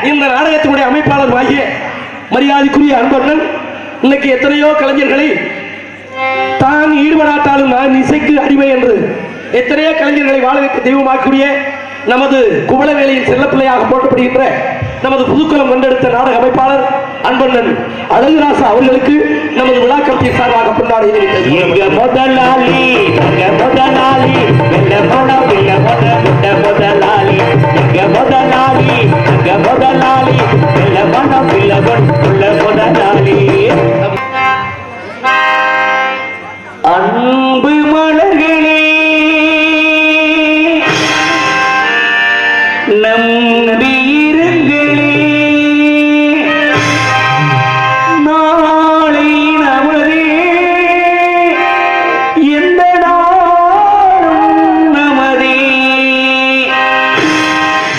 இந்த நாடகத்தினுடைய அமைப்பாளர் ஆகிய மரியாதைக்குரிய அன்பண்ணன் இன்னைக்கு எத்தனையோ கலைஞர்களை தான் ஈடுபடாட்டாலும் நான் இசைக்கு அடிமை என்று எத்தனையோ கலைஞர்களை வாழ வைக்க தெய்வமாக்கூடிய நமது குவளவேலையின் செல்லப்பிள்ளையாக போட்டப்படுகின்ற நமது புதுக்குளம் கண்டெடுத்த நாடக அமைப்பாளர் அன்பண்ணன் அழகுராசா அவர்களுக்கு நமது விழா கமிட்டி சார்பாக கொண்டாடி முதலாளி அன்பு மலர்களே நம்பியிருங்களே நாளை நமதே எந்த நாளும் நமதே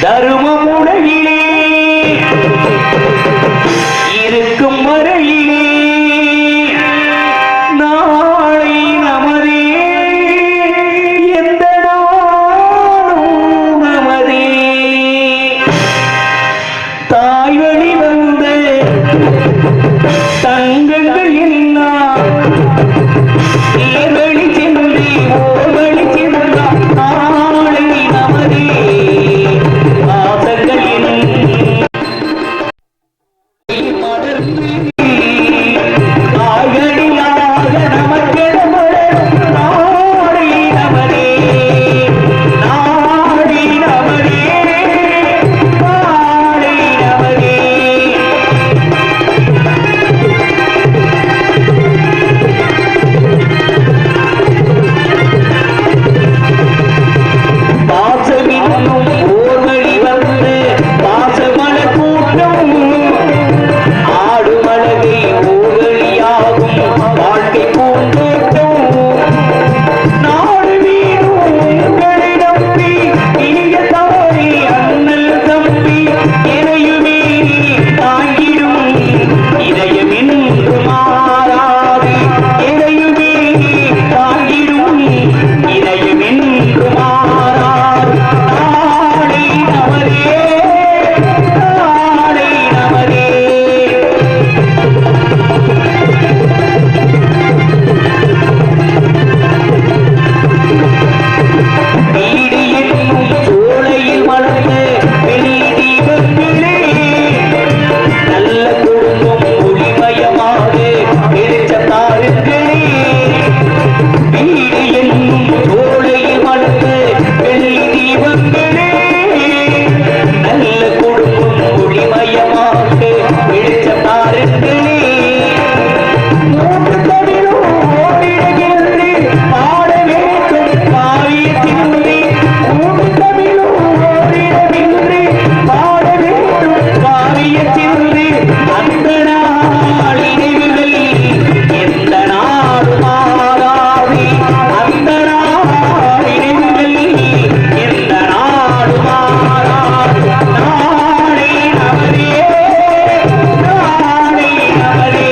தருமமுடையிலே இருக்கும் வரையிலே நாளை நமதே எந்த நாளும் நமதே தாய் வழி வந்த தங்கங்கள் எல்லாம் நேர்வழி சென்று ஓர்வழி சென்றால் நாளை நமதே ஆசைகள் காய்கறியாக நமக்கென வளரும் நாளை நமதே நாளை நமதே நாளை நமதே பாசமின்னும் ஓர்வழி வந்து பாசமலர் கூட்டம் ஆடுமழகை ஓவழியாகும் வாழ்க்கை பூந்தோட்டம் நாடு வீடும் உங்களை நம்பி இனிய தாரி அண்ணல் தம்பி இறையுமே தாங்கிடும் இதயம் என்று மாறாது இறையுமே தாங்கிடும் இதயம் என்று மாறாது நாளை நமதே நாளை நமதே வீடு என்னும் சோலையில் மலர்ந்த வெளி தீபங்களே நல்ல குடும்பம் ஒளிமயமாக வெளிச்சம் தாருங்களே வீடு என்னும் சோலையில் மலர்ந்த வெளி தீபங்களே நல்ல குடும்பம் ஒளிமயமாக வெளிச்சம் தாருங்களே மூன்று தமிழும் ஓடிடுகிறது பாட வேண்டும் காவியத்தின்றி மூன்று தமிழும் ஓடிடுகிறது பாட வேண்டும் காவியத்தின்றி அந்த நாள் நினைவுகள் எந்த நாள் மாறாது அந்த நாள் நினைவுகள் எந்த நாள் மாறாது நாளை நமதே நாளை நமதே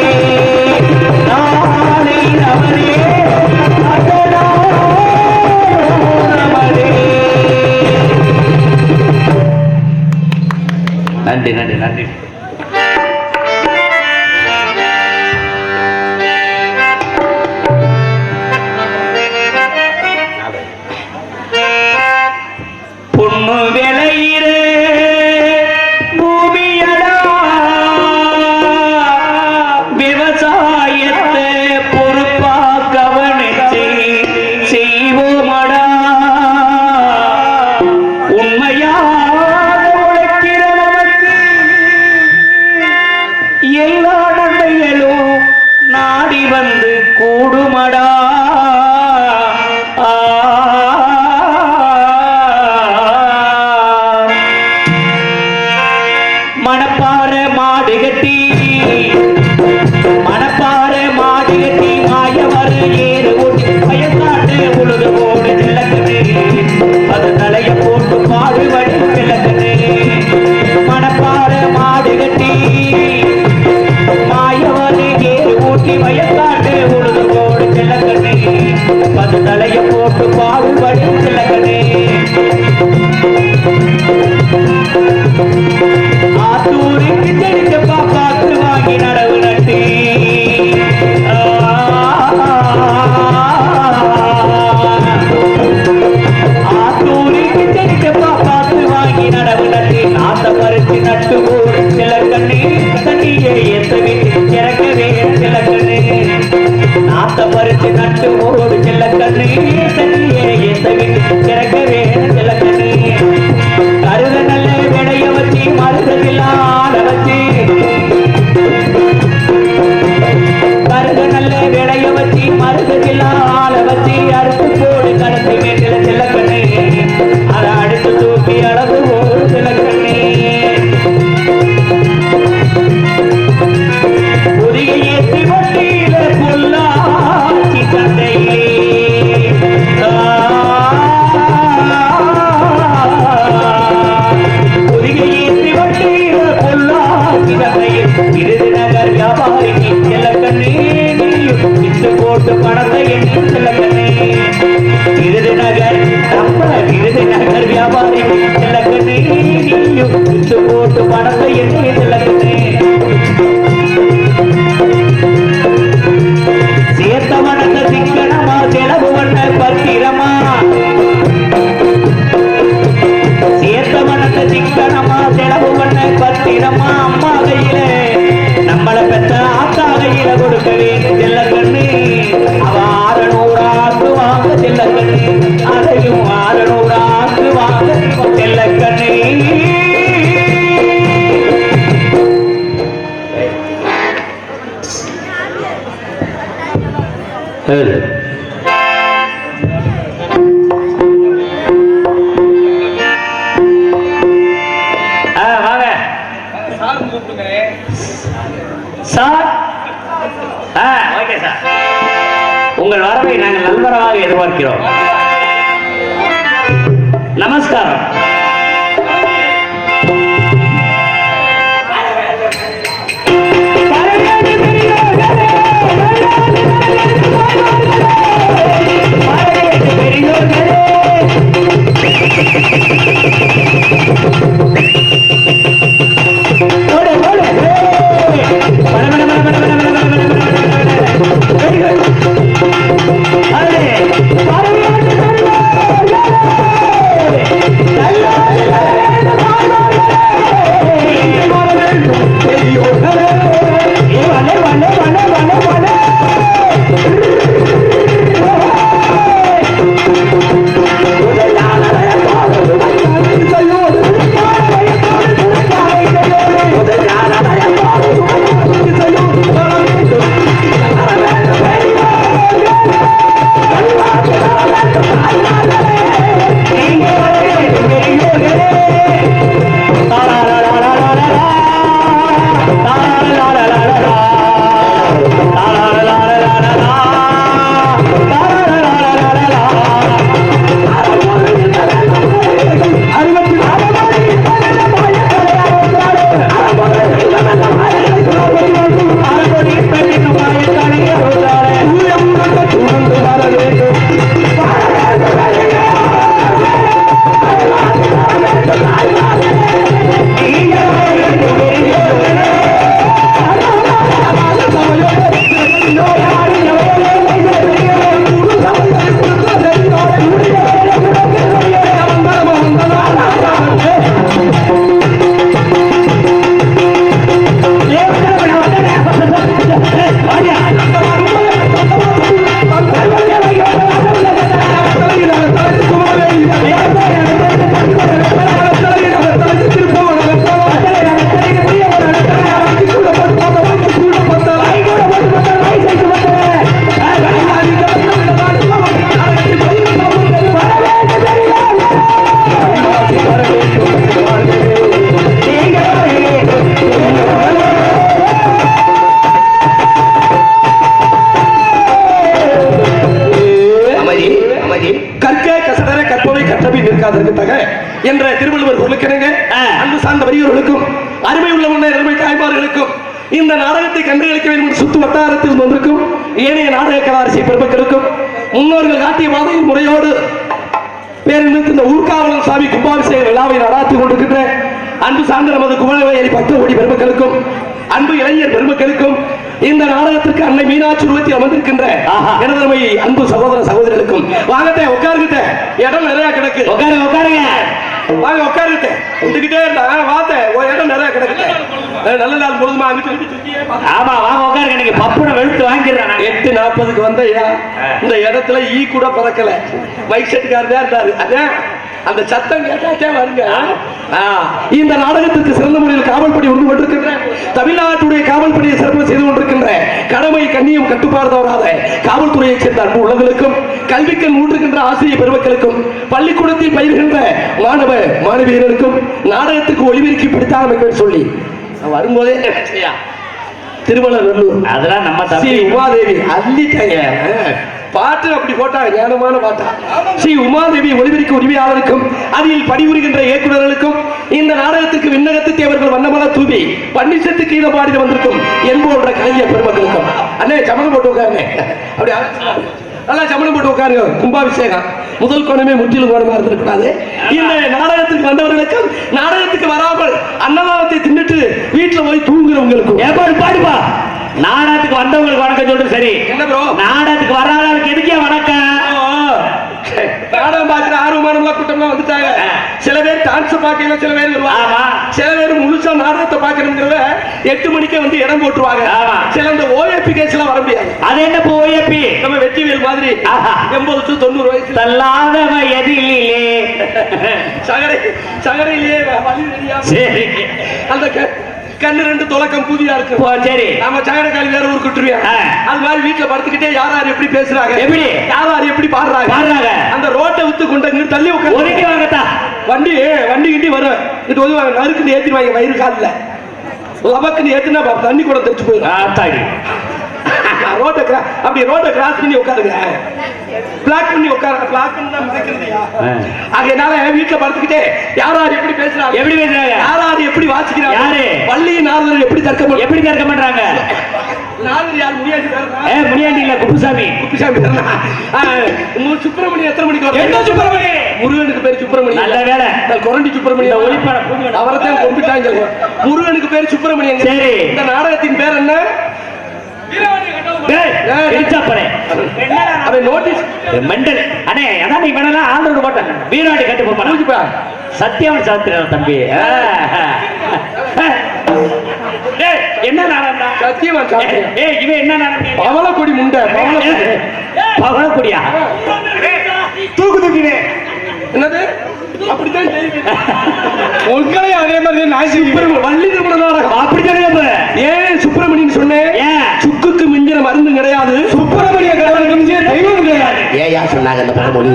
நாளை நமதே அந்த நாள் நமதே. நன்றி நன்றி நன்றி. பொண்ணு விளையிற பூமியடா விவசாயத்தை பொறுப்பா கவனிச்சு செய்வோமடா உண்மையாக உழைக்கிற நமக்கு எல்லா நன்மைகளும் நாடி வந்து கூடுமடா மணப்பாறை மாடு கட்டி மணப்பாறை மாடு கட்டி மாயவர் ஏறு ஓட்டி பயந்தாட்டு உழுது போடு நிலக்குது அது தலைய போட்டு பாடு வடி விளக்குது மணப்பாறை மாடு கட்டி மாயவர் ஏறு ஓட்டி பயந்தாட்டு உழுது போடு நிலக்குது அது தலைய போட்டு பாடு வடி விளக்குது பறிச்சு நட்டு போடு சிலக்கண்ணே தண்ணியே எந்த வீட்டில் இறக்கவே சிலக்கண்ணே நாத்த பறிச்சு நட்டு போடு சிலக்கண்ணே தண்ணியே எந்த வீட்டில் இறக்கவே சிலக்கண்ணே கருத நல்ல விடைய வச்சு மருதத்தில் ஆட வச்சு கருத நல்ல விடைய வச்சு மருதத்தில் ஆட வச்சு அறுத்து போடு கடத்தி மேட்டில சிலக்கண்ணே அதை அடுத்து தூக்கி அளவு போடு சிலக்கண்ணே புதிய ஏற்றி வண்டியில பொல்லாச்சி சந்தையே புதிய ஏற்றி வண்டியில பொல்லாச்சி சந்தையில் விருதுநகர் வியாபாரிக்கு சிலக்கண்ணே விட்டு போட்டு பணத்தை எண்ணி சிலக்கண்ணே விருதுநகர் நம்ம விருதுநகர் வியாபாரிக்கு சிலக்கண்ணே விட்டு போட்டு பணத்தை எண்ணி சிலக்கண்ணே சேர்த்தவனத்த சிக்கனமா செலவு பண்ண பத்திரமா சேர்த்தவனத்த சிக்கனமா செலவு பண்ண பத்திரமா அம்மா கையில நம்மளை பெற்ற ஆத்தா கையில கொடுக்க வேண்டும் செல்லக்கண்ணு அவ 600 ஆக்கு வாங்க செல்லக்கண்ணு அதையும் 600 ஆக்கு வாங்க செல்லக்கண்ணு வாங்க சார். ஓகே சார், உங்கள் வரவை நாங்கள் நல்வரவாக எதிர்பார்க்கிறோம். நமஸ்காரம். என்ற திருவள்ளுவர் பொருளுக்கிணங்க அன்பு சார்ந்த பெரியவர்களுக்கும் அருமை உள்ள அருமை தாய்மார்களுக்கும் இந்த நாடகத்தை கண்டுகளிக்க வேண்டும் சுத்து வட்டாரத்தில் வந்திருக்கும் ஏனைய நாடக கலாரசிய பெருமக்களுக்கும் முன்னோர்கள் காட்டிய பாதையின் முறையோடு பேருந்து இந்த ஊர்காவலன் சாமி கும்பாபிஷேக விழாவை நடாத்திக் கொண்டிருக்கின்ற அன்பு சார்ந்த நமது குமரவேலி பக்த ஓடி பெருமக்களுக்கும் அன்பு இளைஞர் பெருமக்களுக்கும் இந்த நாடகத்திற்கு அன்னை மீனாட்சி உருவத்தில் அமர்ந்திருக்கின்ற எனதருமை அன்பு சகோதர சகோதரிகளுக்கும் வாங்கத்தை உட்காருங்க, இடம் நிறைய கிடக்கு. உட்காருங்க. வாங்க உட்காருங்க வந்துகிட்டே இருந்தா பார்த்தேன் ஒரு இடம் நிறைய கிடக்குது நல்ல நாள் முழுதுமா அங்கிட்டு இங்கிட்டு சுத்தியே பார்த்தேன். ஆமா வாங்க உட்காருங்க நீங்க பப்புனை வெளுத்து வாங்கிடுறேன் 8:40 வந்தையா இந்த இடத்துல ஈ கூட பறக்கல மைக் செட்டுக்காரதா இருந்தாரு அதான் அந்த சத்தம் கேட்டாச்சே வருங்க. இந்த நாடகத்திற்கு சிறந்த முறையில் காவல்படி உண்டு கொண்டிருக்கின்ற தமிழ்நாட்டுடைய காவல்படியை சிறப்பு செய்து கொண்டிருக்கின்ற கடமை கண்ணியம் கட்டுப்பாடு தவறாத காவல்துறையைச் சேர்ந்த அன்பு உள்ளவர்களுக்கும் கல்விக்கண் ஊற்றுகின்ற ஆசிரியர் பெருமக்களுக்கும் பள்ளிக்கூடத்தில் பயிர்கின்ற மாணவ மாணவியர்களுக்கும் நாடகத்துக்கு ஒளிபெருக்கி பிடித்தால் அமைக்க சொல்லி வரும்போதே திருவள்ளூர் அதெல்லாம் நம்ம ஸ்ரீ உமாதேவி அள்ளிட்டாங்க பாட்டு அப்படி போட்டாங்க ஞானமான பாட்டா ஸ்ரீ உமாதேவி ஒளிபெருக்க உரிமையாளருக்கும் அதில் பணிபுரிகின்ற இயக்குநர்களுக்கும் இந்த நாடகத்திற்கு விண்ணகத்து தேவர்கள் வண்ணமல தூவி பன்னிசத்துக்கு கீழே பாடி வந்திருக்கும் என்போன்ற கலைஞர் பெருமக்களுக்கும் அண்ணே சமணம் போட்டு உட்காருங்க அப்படி நல்லா சமணம் போட்டு உட்காருங்க கும்பாபிஷேகம் முதல் கோணமே முற்றிலும் கோணமா இருந்திருக்கூடாது. இந்த நாடகத்துக்கு வந்தவர்களுக்கும் நாடகத்துக்கு வராமல் அன்னதானத்தை தின்னுட்டு வீட்டுல போய் தூங்குறவங்களுக்கும் ஏற்பாடு பாடுப்பா நாடகத்துக்கு வந்தவங்களுக்கு வணக்கம் சொல்றது சரி. என்ன ப்ரோ நாடகத்துக்கு வராதவங்களுக்கு எதுக்கே வணக்கம்? நாடகம் பார்க்கிற ஆர்வமான கூட்டம்லாம் வந்துட்டாங்க. சில பேர் டான்ஸ் பார்க்கல, சில பேர் வருவாங்க, சில பேர் முழுசா நாடகத்தை பார்க்கணுங்கிறத 8 மணிக்கே வந்து இடம் போட்டுருவாங்க. சில இந்த ஓஏபி கேஸ்லாம் வர முடியாது. அது என்ன ஓஏபி? நம்ம வெற்றிவேல் மாதிரி 80 to 90 வயசு தள்ளாத வயதிலே சகரையிலேயே சரி அந்த கண்ணு 2 துலக்கம் புதியா இருக்கு. சரி நம்ம சகரக்காலி வேற ஊருக்கு விட்டுருவேன். அது மாதிரி வீட்டுல படுத்துக்கிட்டே யார் எப்படி பேசுறாங்க, எப்படி யார் எப்படி பாடுறாங்க அந்த ரோட்டை வித்து கொண்டு தள்ளி ஒதுக்கி வாங்கத்தா வண்டி கிண்டி வரும் இது ஒதுவாங்க நறுக்குன்னு ஏத்திடுவாங்க வயிறு காலில் லபக்குன்னு ஏத்துனா தண்ணி கூட தெரிச்சு போயிடும். ரோட்டை கிராஸ் பண்ணி உட்காருங்க, பிளாக் பண்ணி உட்காருங்க. பிளாக் பண்ணி தான் மிதக்கிறதையா அதனால வீட்டுல படுத்துக்கிட்டே யார் எப்படி பேசுறாங்க, யார் எப்படி வாசிக்கிறாங்க, யாரு பள்ளி நாரதர் எப்படி தர்க்க பண்றாங்க. முனியாண்டி இல்ல குப்புசாமி சுப்பிரமணியம் எத்தனை மணிக்கு வரும்? என்ன சுப்பிரமணி? முருகனுக்கு பேர் சுப்பிரமணியம். நல்ல வேலை கொரண்டி சுப்பிரமணியம் ஒளிப்படம் அவரைத்தான் கொண்டுட்டாங்க. முருகனுக்கு பேர் சுப்பிரமணியம். சரி இந்த நாடகத்தின் பேர் என்ன? வீராடி கட்டு சத்தியவன் சாத்திரம் தம்பி. என்ன சத்தியவன் இவன் என்ன பவளக்கொடி முண்டை பவளக்கொடியா தூக்குதுக்கினே என்னது அப்படித்தான் உங்களே அதே மாதிரி வள்ளி திருமண நாடகம் அப்படித்தான். ஏன் சுப்பிரமணியன் சொன்னேன்? சுக்குக்கு மிஞ்சின மருந்து கிடையாது, சுப்பிரமணிய கடவுளுக்கு மிஞ்சின தெய்வம் கிடையாது. ஏயா சொன்னாங்க அந்த பழமொழி?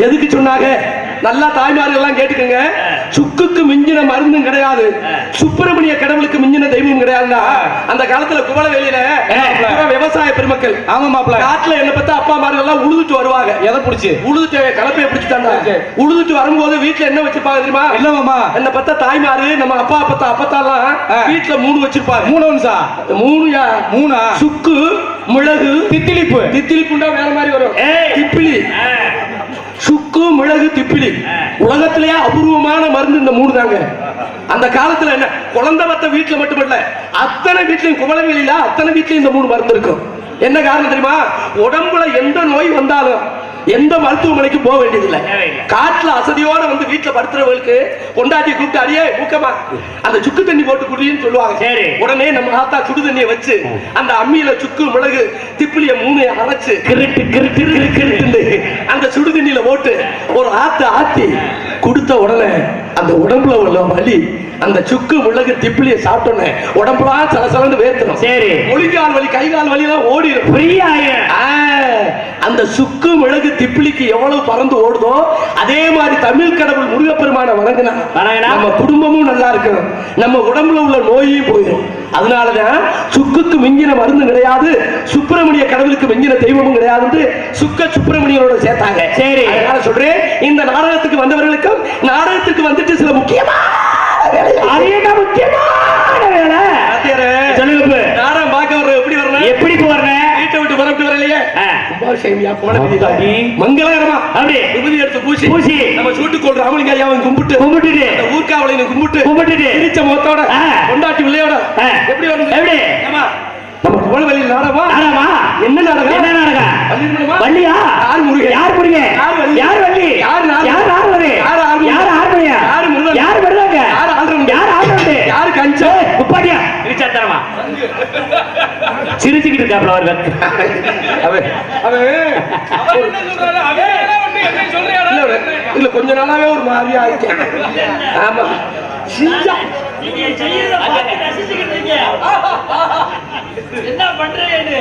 எதுக்கு சொன்னாங்க? நல்லா தாய்மார்கள் எல்லாம் கேட்டுக்கங்க. சுக்குக்கு மிஞ்சின மருந்தும் கிடையாது, சுப்பிரமணிய கடவுளுக்கு மிஞ்சின தெய்வம் கிடையாதுன்னா அந்த காலத்துல குவளவேலியில விவசாய பெருமக்கள் காட்டுல என்ன பத்தி அப்பா மார்கள் எல்லாம் உழுதுட்டு வருவாங்க. எதை பிடிச்சு உழுதுட்டு கலப்பையை பிடிச்சிட்டாங்க. உழுதுட்டு வரும்போது வீட்டுல என்ன வச்சிருப்பாங்க தெரியுமா? இல்லமாமா என்ன பத்தா தாய்மாரு நம்ம அப்பா அப்பத்தாலாம் வீட்டுல 3 வச்சிருப்பாங்க. 3 சுக்கு மிளகு தித்திலிப்புண்டா வேற மாதிரி வரும். திப்பிலி சுக்கு மிளகு திப்பிலி உலகத்திலேயே அபூர்வமான மருந்து இந்த 3 தாங்க. அந்த காலத்துல என்ன குழந்தை வத்த வீட்டுல மட்டுமல்ல அத்தனை வீட்லயும் குவளவேலியில அத்தனை வீட்லயும் இந்த 3 மருந்து இருக்கும். என்ன காரணம் தெரியுமா? உடம்புல எந்த நோய் வந்தாலும் எந்த மருத்துவமனைக்கு போக வேண்டியதில்லை. காட்டுல அசதியோட வந்து வீட்டுல படுத்துறவங்களுக்கு கொண்டாட்டி கூப்பிட்டு அடியே ஊக்கமா அந்த சுக்கு தண்ணி போட்டு குடின்னு சொல்லுவாங்க. உடனே நம்ம ஆத்தா சுடு தண்ணியை வச்சு அந்த அம்மியில சுக்கு மிளகு திப்பிலிய 3 அரைச்சு அந்த சுடு தண்ணியில போட்டு ஒரு ஆத்தி குடுத்த உடனே அந்த உடம்புல உள்ள வலி அந்த சுக்கு மிளகு திப்பிலிய சாப்பிட்டோன்னே உடம்புலாம் சலசலன்னு வேர்த்தணும். சரி மொழிகால் வலி கை கால் வலி எல்லாம் ஓடிடும் ஃப்ரீயா. அந்த சுக்கு மிளகு திப்பிலிக்கு எவ்வளவு பறந்து ஓடுதோ அதே மாதிரி தமிழ் கடவுள் முருகப்பெருமான வணங்கினா நம்ம குடும்பமும் நல்லா இருக்கணும், நம்ம உடம்புல உள்ள நோயும் போயிடும். அதனாலதான் சுக்குக்கு மிஞ்சின மருந்து கிடையாது, சுப்பிரமணிய கடவுளுக்கு மிஞ்சின தெய்வமும் கிடையாது, சுப்பிரமணியனோட சேர்த்தாங்க. சரி அதனால சொல்றேன் இந்த நாடகத்துக்கு வந்தவர்களுக்கும் நாடகத்துக்கு வந்துட்டு சில முக்கியமான சொல்லுங்க. நாடகம் பார்க்க வர்ற எப்படி வரணும்? வீட்டை விட்டு புறப்பட்டு வரலையே மங்களகரமா அப்படி விபூதி எடுத்து பூசி நம்ம சூட்டுக்கோள் ராமலிங்க ஐயாவை கும்பிட்டு ஊர்காவலை கும்பிட்டு திருச்ச முகத்தோட கொண்டாட்டி பிள்ளையோட எப்படி வரணும்? எப்படி நம்ம குவளவேலியில் நாடகமா? என்ன நாடகம்? வள்ளியா? யார் முருகன்? யார் வள்ளி? யார் வள்ளி? யார் சொல்லுங்க. யாரு முருகன்? யாரு வருவாங்க? யாரு ஆல்ரவுண்டர்? யாரு ஆல்ரவுண்டர்? யாரு கஞ்சா? குப்பாட்டியா கிழிச்சா தரமா சிரிச்சுக்கிட்டு இருக்காப்ல அவர். அவன் அவன் இல்ல கொஞ்ச நாளாவே ஒரு மாதிரியா இருக்கேன். ஆமா சிஞ்சா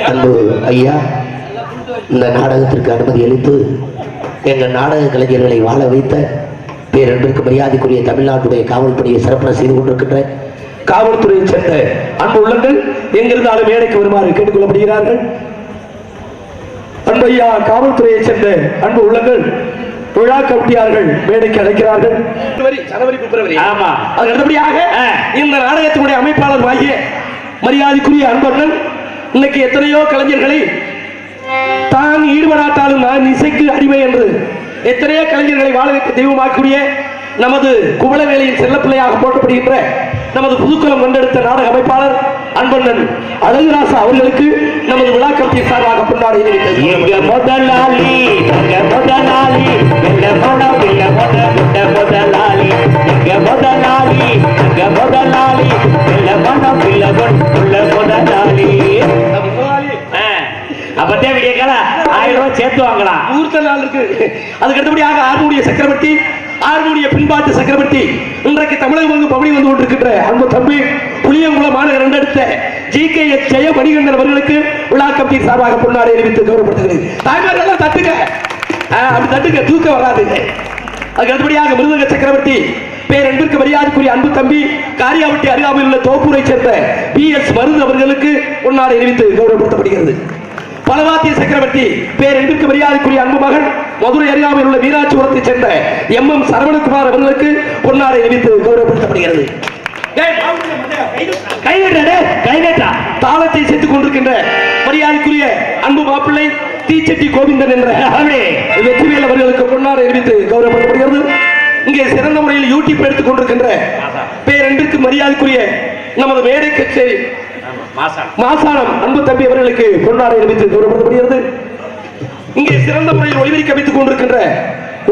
அன்பு ஐயா, இந்த நாடகத்திற்கு அனுமதி அளித்து எங்கள் நாடக கலைஞர்களை வாழ வைத்த பேரன்பிற்கு மரியாதைக்குரிய தமிழ்நாட்டுடைய காவல்துறையை சிறப்பாக செய்து கொண்டிருக்கின்ற காவல்துறையை சேர்ந்த அன்பு உள்ளங்கள் எங்கிருந்தாலும் மேடைக்கு வருமாறு கேட்டுக்கொள்ளப்படுகிறார்கள். அன்பு ஐயா, காவல்துறையை சேர்ந்த அன்பு உள்ளங்கள் விழா கமிட்டியார்கள் மேடைக்கு அழைக்கிறார்கள். ஜனவரி பிப்ரவரி. ஆமா. அது அடுத்தபடியாக இந்த நாடகத்தினுடைய அமைப்பாளர் ஆகிய மரியாதைக்குரிய அன்பண்ணன் இன்னைக்கு எத்தனையோ கலைஞர்களை தான் ஈடுபடாட்டாலும் நான் இசைக்கு அடிமை என்று எத்தனையோ கலைஞர்களை வாழ வைக்க தெய்வமாக்கூடிய நமது குவளவேலையின் செல்லப்பிள்ளையாக போற்றப்படுகின்ற நமது புதுக்குளம் கொண்டெடுத்த நாடக அமைப்பாளர் அன்பண்ணன் அழகுராசா அவர்களுக்கு நமது விழா கமிட்டி சார்பாக கொண்டாடி எங்க முதலாளி எங்க முதலாளி வெள்ள மனம் வெள்ள மனம் விட்ட முதலாளி எங்க முதலாளி எங்க முதலாளி வெள்ள மனம் வெள்ள உள்ள முதலாளி. அப்பத்தே விடிய கால 1000 ரூபாய் சேர்த்து வாங்கலாம். ஊர்த்த நாள் இருக்கு. அதுக்கு அடுத்தபடியாக ஆர்மூடிய சக்கரவர்த்தி, ஆர்மூடிய பின்பாட்டு சக்கரவர்த்தி, இன்றைக்கு தமிழக பகுதி வந்து கொண்டிருக்கின்ற அன்பு தம்பி புளியங்குளம் மாநகர் எடுத்த GKS ஜெய மணிகண்டன் அவர்களுக்கு விழா கமிட்டி சார்பாக பொன்னாடை அறிவித்து கௌரவப்படுத்துகிறேன். தாய்மார் எல்லாம் தட்டுங்க, அப்படி தட்டுங்க, தூக்க வராது. அதுக்கு அடுத்தபடியாக மிருதங்க சக்கரவர்த்தி பேரன்பிற்கு மரியாதைக்குரிய அன்பு தம்பி காரியாவட்டி அருகாமையில் உள்ள தோப்பூரை சேர்ந்த BS மருது அவர்களுக்கு பொன்னாடை அறிவித்து கௌரவப்படுத்தப்படுகிறது. பலவாத்திய சக்கரவர்த்தி பேரன்பிற்கு மரியாதைக்குரிய அன்பு மகன் மதுரை அருகாமையில் உள்ள மீனாட்சிபுரத்தை சேர்ந்த MM சரவணகுமார் அவர்களுக்கு பொன்னாடை அறிவித்து கௌரவப்படுத்தப்படுகிறது. தாளத்தை சேர்த்துக் கொண்டிருக்கின்ற மரியாதைக்குரிய அன்பு மாப்பிள்ளை தீச்செட்டி கோவிந்தன் என்ற வெற்றிவேல் அவர்களுக்கு பொன்னாடை அறிவித்து கௌரவப்படுத்தப்படுகிறது. இங்கே சிறந்த முறையில் யூடியூப் எடுத்துக் கொண்டிருக்கின்ற பேரன்பிற்கு மரியாதைக்குரிய நமது மேடை கச்சேரி மாசானம் அன்பு தம்பி அவர்களுக்கு பொன்னாடை அறிவித்து கௌரவப்படுத்தப்படுகிறது. இங்கே சிறந்த முறையில் ஒளிபரிக்க அமைத்துக் கொண்டிருக்கின்ற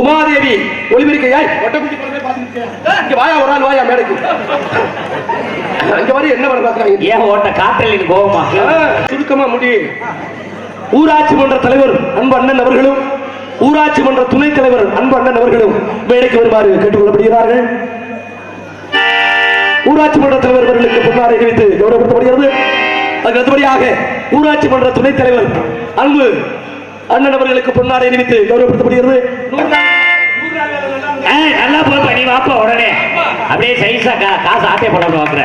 உமாதேவி ஒளிபரிக்கையாய் வாயா ஒரு ஆள் வாயா மேடைக்கு அங்க வரை என்ன பண்ண பாக்குறாங்க? ஏன் ஓட்ட காத்தலின் கோபமா சுருக்கமா முடி. ஊராட்சி மன்ற தலைவர் அன்பு அண்ணன் அவர்களும் ஊராட்சி மன்ற துணைத் தலைவர் அன்பு அண்ணன் அவர்களும் மேடைக்கு வருமாறு கேட்டுக்கொள்ளப்படுகிறார்கள். ஊராட்சி மன்ற தலைவர் அவர்களுக்கு பொன்னாடை அறிவித்து கௌரவப்படுத்தப்படுகிறது. அதுக்கு அடுத்தபடியாக ஊராட்சி மன்ற துணைத் தலைவர் அன்பு அண்ணன் அவர்களுக்கு பொன்னாடை அறிவித்து கௌரவப்படுத்தப்படுகிறது. நல்லா போய் பண்ணி வாப்பா உடனே அப்படியே சைஸா காசு ஆட்டை போட பாக்குற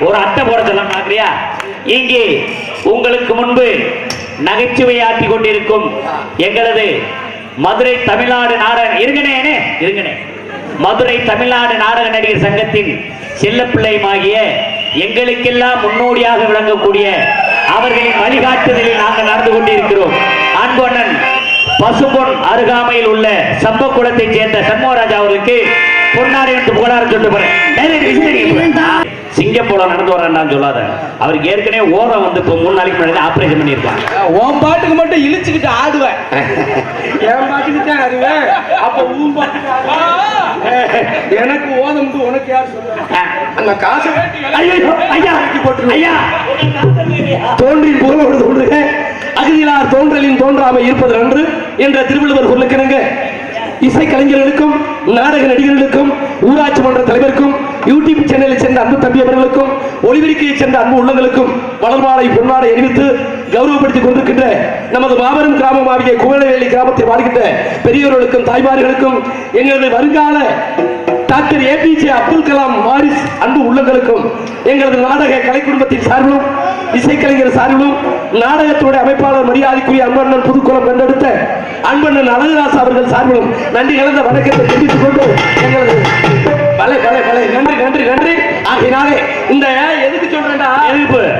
ஒரு அட்டை போட சொல்ல பாக்குறியா? இங்கே உங்களுக்கு முன்பு நகைச்சுவை ஆட்டி கொண்டிருக்கும் எங்களது மதுரை தமிழ்நாடு நாடக இருங்கனே மதுரை தமிழ்நாடு நாடக நடிகர் சங்கத்தின் செல்லப்பிள்ளையுமாகிய எங்களுக்கெல்லாம் முன்னோடியாக விளங்கக்கூடிய அவர்களின் வழிகாட்டுதலில் நாங்கள் நடந்து கொண்டிருக்கிறோம். அன்பண்ணன் பசும்பொன் அருகாமையில் உள்ள சம்பக்குளத்தை சேர்ந்த சண்முகராஜா அவர்களுக்கு பொன்னாடை என்று புகழார சொல்லிட்டு போறேன். சிங்கப்பூரம் நடந்து வரேன் சொல்லாத. அவருக்கு ஏற்கனவே ஓரம் வந்து இப்போ 3 நாளைக்கு முன்னாடி ஆபரேஷன் பண்ணியிருக்காங்க. உன் பாட்டுக்கு மட்டும் இழுச்சுக்கிட்டு ஆடுவேன், என் பாட்டுக்கு தான் ஆடுவேன். அப்ப உன் பாட்டுக்கு எனக்கு ஓதம் உனக்கு யார் சொல்லுவாங்க? அந்த காசு தோன்றின் புகழோடு தோன்றுக அகதியிலார் தோன்றலின் தோன்றாமை இருப்பது நன்று என்ற திருவள்ளுவர் சொல்லுக்கிறங்க. இசைக்கலைஞர்களுக்கும் நாடக நடிகர்களுக்கும் ஊராட்சி மன்ற தலைவருக்கும் யூடியூப் சேனலை சேர்ந்த அன்பு தம்பி அவர்களுக்கும் ஒளிபரிக்கையை சேர்ந்த அன்பு உள்ளங்களுக்கும் வளர்மாலை பொன்னாடை அறிவித்து கௌரவப்படுத்திக் கொண்டிருக்கின்ற நமது மாபெரும் கிராமமாகிய குவளவேலி கிராமத்தில் வாழ்கின்ற பெரியவர்களுக்கும் தாய்மார்களுக்கும் எங்களது வருங்கால டாக்டர் APJ அப்துல் கலாம் வாரிஸ் அன்பு உள்ளங்களுக்கும் எங்களது நாடக கலை குடும்பத்தின் சார்பிலும் இசைக்கலைஞர் சார்பிலும் நாடகத்துடைய அமைப்பாளர் மரியாதைக்குரிய அன்பண்ணன் புதுக்குளம் கண்டெடுத்த அன்பண்ணன் அழகுராசா அவர்கள் சார்பிலும் நன்றி கலந்த வணக்கத்தை தெரிவித்துக் கொண்டு எங்களது பலை பலை பலை நன்றி நன்றி நன்றி. ஆகினாலே இந்த எதுக்கு சொல்றேன்டா,